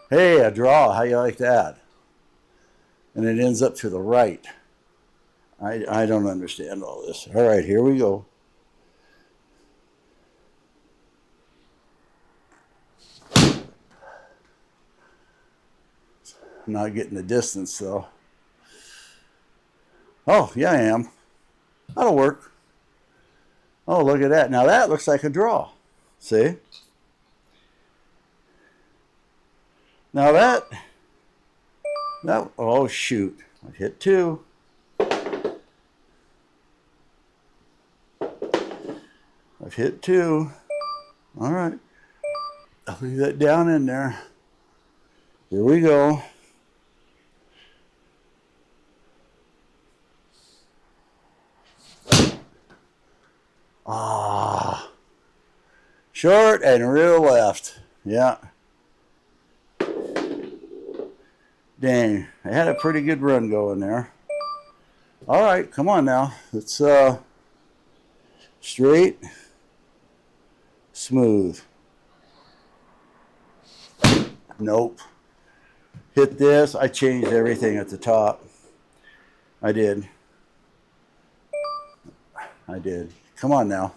Hey, a draw. How you like that? And it ends up to the right. I don't understand all this. All right, here we go. I'm not getting the distance, though. Oh, yeah, I am. That'll work. Oh, look at that. Now that looks like a draw. See? Now that, oh, shoot. I hit 2. I've hit 2. All right. I'll leave that down in there. Here we go. Ah. Short and real left. Yeah. Dang. I had a pretty good run going there. All right. Come on now. Let's straight. Smooth. Nope. Hit this. I changed everything at the top. I did. Come on now.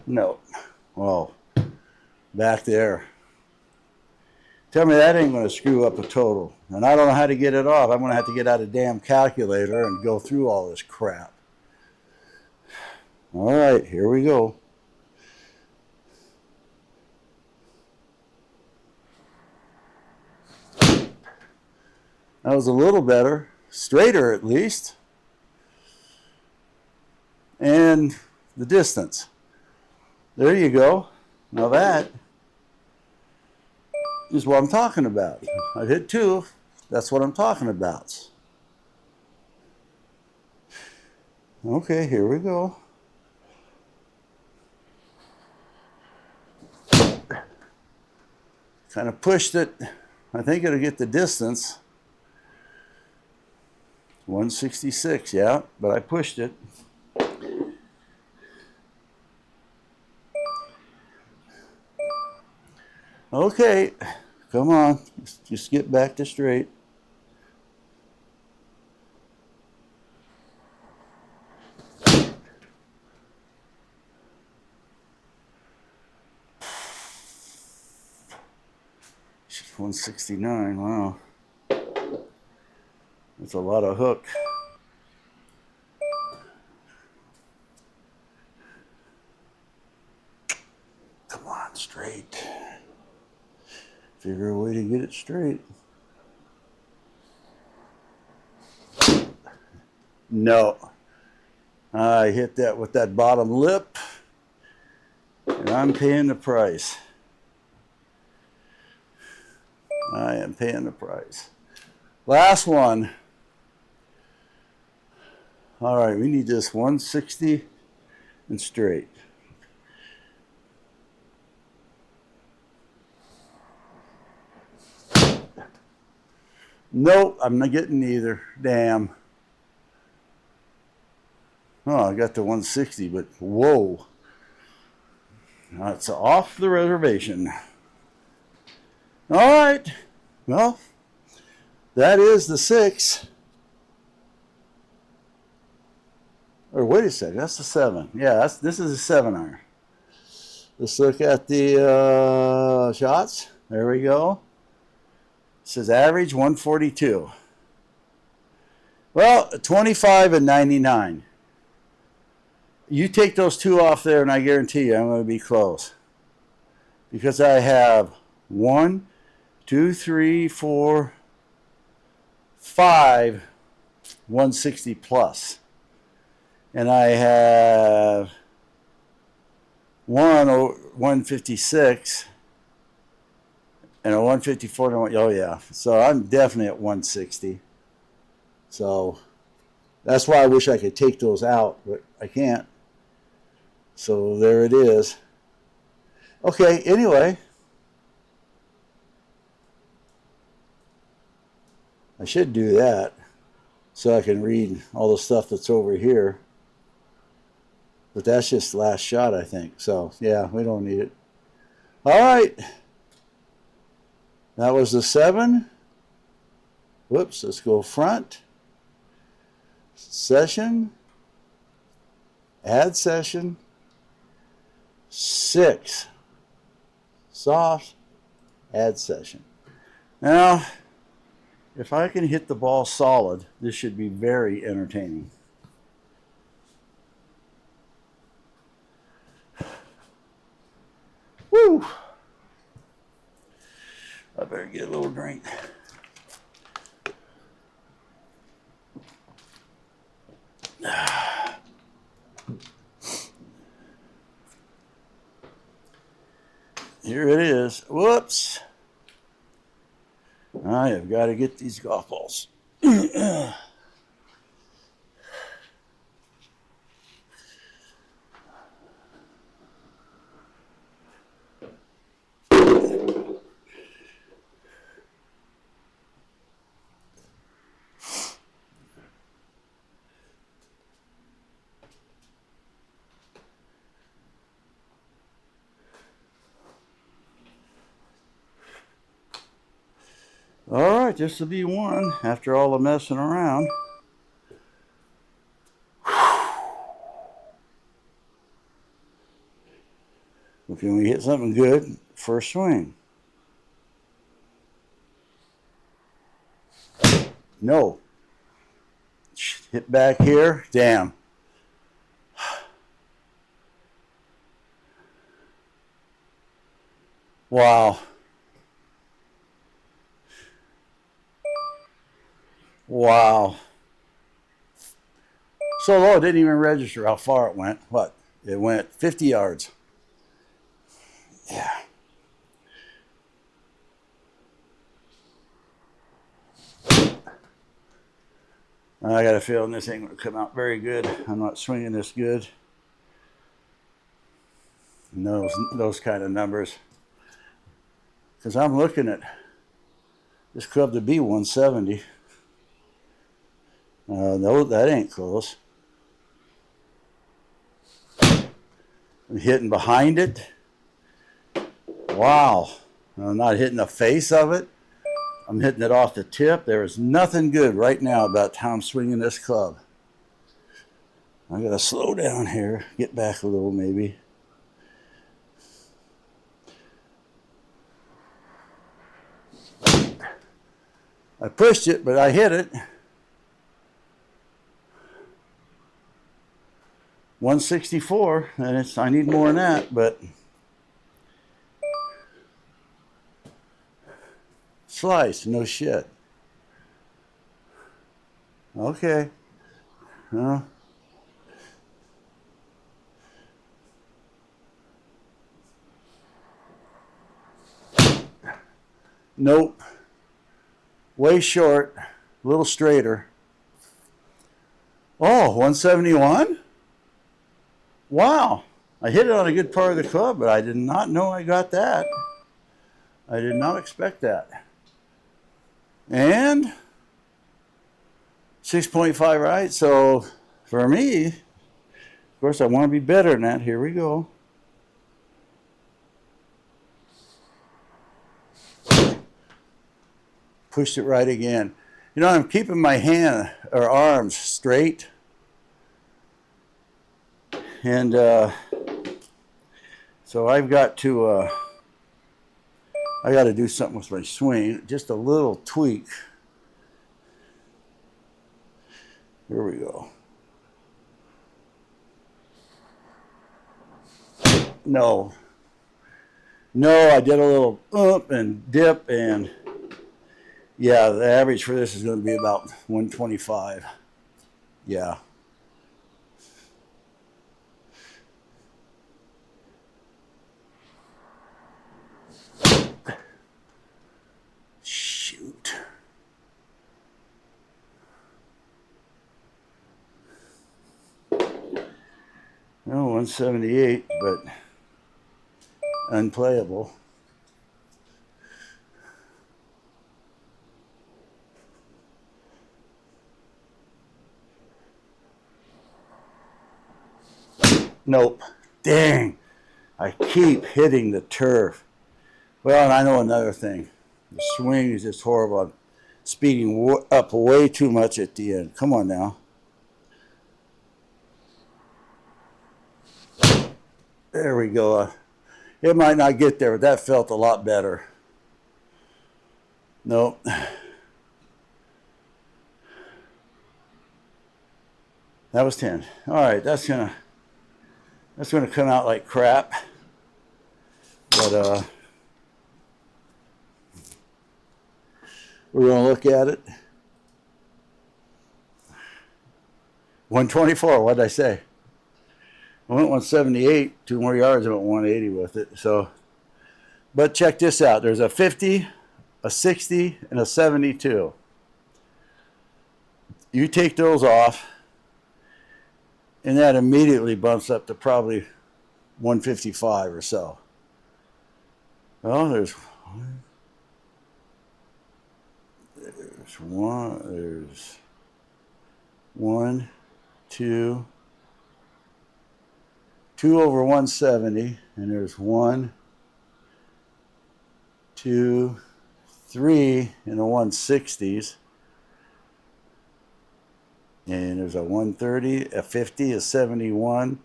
No. Well, back there. Tell me that ain't going to screw up a total. And I don't know how to get it off. I'm going to have to get out a damn calculator and go through all this crap. All right, here we go. That was a little better. Straighter, at least. And the distance. There you go. Now that is what I'm talking about. I hit 2. That's what I'm talking about. Okay, here we go. Kind of pushed it. I think it'll get the distance. 166, yeah, but I pushed it. Okay, come on, just get back to straight. She's 169, wow. That's a lot of hook. Come on, straight. Figure a way to get it straight. No. I hit that with that bottom lip, and I'm paying the price. I am paying the price. Last one. All right, we need this 160 and straight. Nope, I'm not getting either. Damn. Oh, I got the 160, but whoa. It's off the reservation. All right. Well, that is the 6. Or wait a second, that's the 7. Yeah, this is a 7 iron. Let's look at the shots. There we go. It says average 142. Well, 25 and 99. You take those 2 off there, and I guarantee you I'm going to be close. Because I have 1, 2, 3, 4, 5 160 plus. And I have 156 and a 154. Oh, yeah. So I'm definitely at 160. So that's why I wish I could take those out, but I can't. So there it is. Okay, anyway. I should do that so I can read all the stuff that's over here. But that's just last shot, I think. So, yeah, we don't need it. All right. That was the 7. Whoops, let's go front. Session. Add session. 6. Soft. Add session. Now, if I can hit the ball solid, this should be very entertaining. Woo! I better get a little drink. Here it is. Whoops. I have got to get these golf balls. All right, this will be one after all the messing around. Well, can we hit something good? First swing. No. Hit back here. Damn. Wow. Wow. So low, it didn't even register how far it went. What? It went 50 yards. Yeah. I got a feeling this ain't going to come out very good. I'm not swinging this good. And those kind of numbers. Because I'm looking at this club to be 170. No, that ain't close. I'm hitting behind it. Wow. I'm not hitting the face of it. I'm hitting it off the tip. There is nothing good right now about how I'm swinging this club. I got to slow down here. Get back a little maybe. I pushed it, but I hit it. 164, and I need more than that, but slice, no shit. Okay. Nope. Way short, a little straighter. Oh, 171? Wow. I hit it on a good part of the club, but I did not know I got that. I did not expect that. And 6.5 right. So for me, of course, I want to be better than that. Here we go. Pushed it right again. You know, I'm keeping my hand or arms straight. And so I've got to I got to do something with my swing. Just a little tweak. Here we go. No, I did a little up and dip, and yeah, the average for this is going to be about 125. Yeah. Shoot. No, 178, but unplayable. Nope. Dang. I keep hitting the turf. Well, and I know another thing. The swing is just horrible. I'm speeding up way too much at the end. Come on now. There we go. It might not get there, but that felt a lot better. Nope. That was 10. All right, that's gonna come out like crap. But we're gonna look at it. 124. What did I say? I went 178, 2 more yards. I went 180 with it. So, but check this out. There's a 50, a 60, and a 72. You take those off, and that immediately bumps up to probably 155 or so. Well, there's one, two over 170, and there's 1, 2, 3 in the 160s, and there's a 130, a 50, a 71,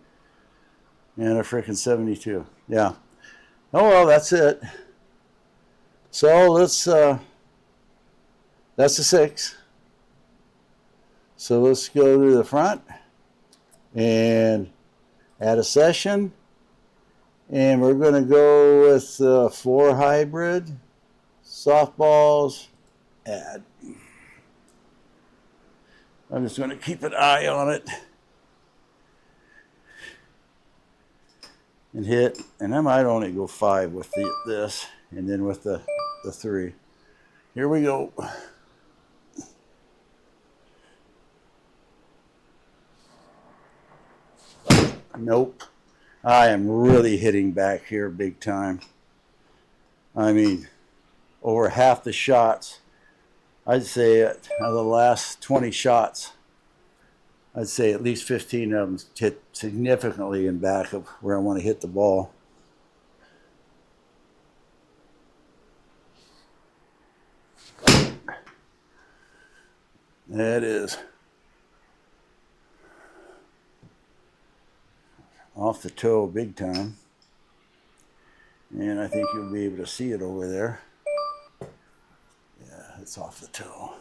and a freaking 72. Yeah. Oh well, that's it. So let's that's a 6. So let's go to the front and add a session, and we're going to go with 4 hybrid softballs. Add. I'm just going to keep an eye on it and hit, and I might only go 5 with this, and then with the 3. Here we go. Nope. I am really hitting back here big time. I mean, over half the shots, I'd say out of the last 20 shots, I'd say at least 15 of them hit significantly in back of where I want to hit the ball. That is off the toe big time. And I think you'll be able to see it over there. Yeah, it's off the toe.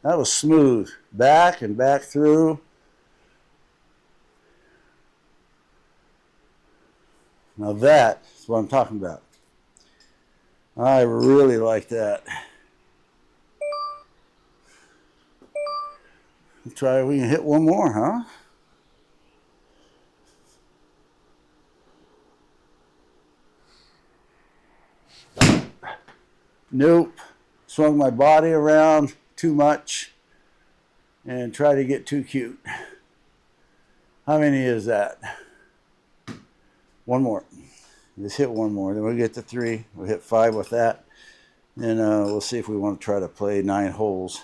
That was smooth. Back and back through. Now that's what I'm talking about. I really like that. Let's try, we can hit one more, huh? Nope. Swung my body around too much and tried to get too cute. How many is that? One more. Just hit one more. Then we'll get to 3. We'll hit 5 with that. And we'll see if we want to try to play 9 holes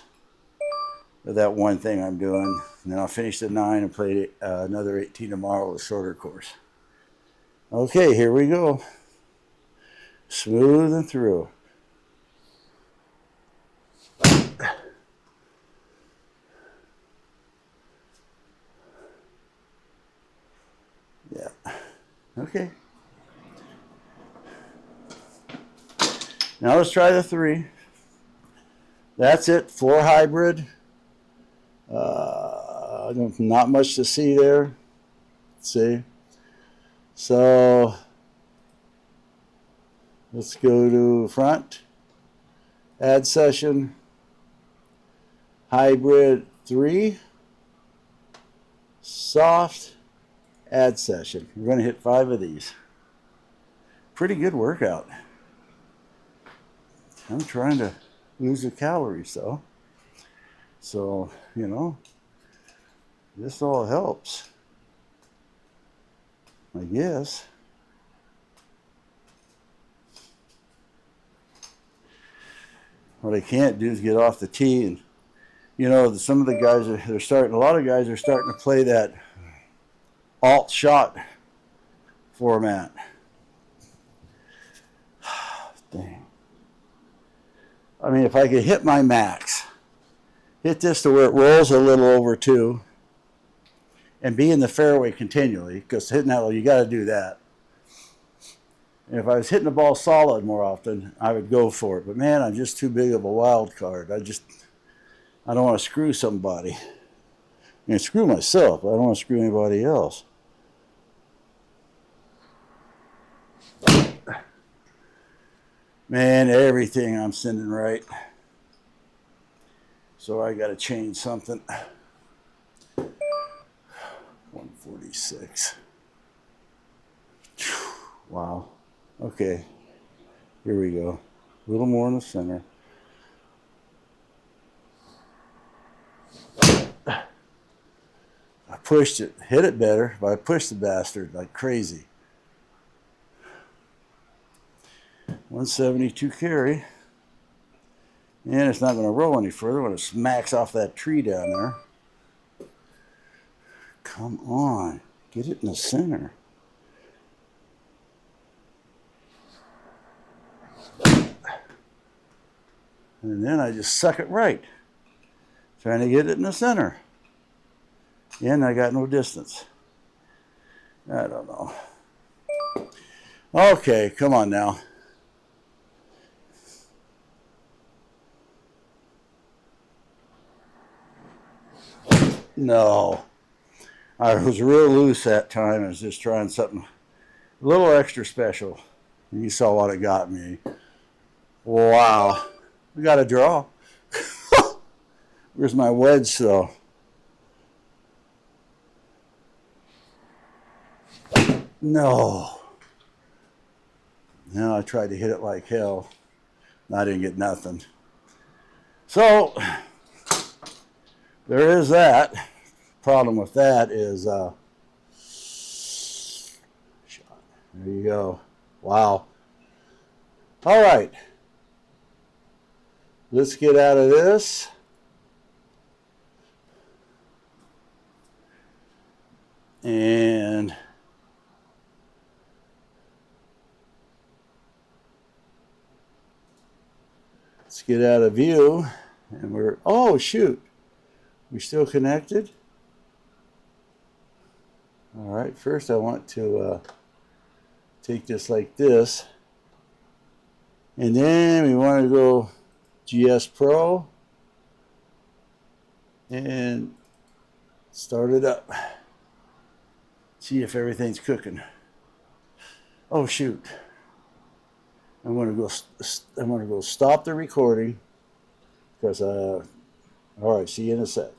with that one thing I'm doing. And then I'll finish the 9 and play another 18 tomorrow with a shorter course. Okay, here we go. Smooth and through. Yeah. Okay. Now let's try the 3. That's it. 4 hybrid. Not much to see there. Let's see. So let's go to front. Add session. Hybrid 3. Soft. Add session. We're going to hit 5 of these. Pretty good workout. I'm trying to lose the calories though. So, you know, this all helps, I guess. What I can't do is get off the tee, and you know, some of the guys a lot of guys are starting to play that alt shot format. Dang. I mean, if I could hit my max, hit this to where it rolls a little over 2, and be in the fairway continually, because hitting that, you got to do that. And if I was hitting the ball solid more often, I would go for it. But man, I'm just too big of a wild card. I don't want to screw somebody. I mean, screw myself, but I don't want to screw anybody else. Man, everything I'm sending right. So I got to change something. 146. Wow. Okay. Here we go. A little more in the center. I pushed it. Hit it better, but I pushed the bastard like crazy. 172 carry. And it's not going to roll any further when it smacks off that tree down there. Come on. Get it in the center. And then I just suck it right. Trying to get it in the center. And I got no distance. I don't know. Okay, come on now. No. I was real loose that time. I was just trying something a little extra special. And you saw what it got me. Wow. We got a draw. Where's my wedge though? No. No, I tried to hit it like hell. I didn't get nothing. So there is that. Problem with that is, there you go. Wow. All right. Let's get out of this. And let's get out of view. And we're, oh shoot. We still connected? All right, first I want to take this like this. And then we want to go GS Pro and start it up. See if everything's cooking. Oh shoot. I'm going to go stop the recording because all right, see you in a sec.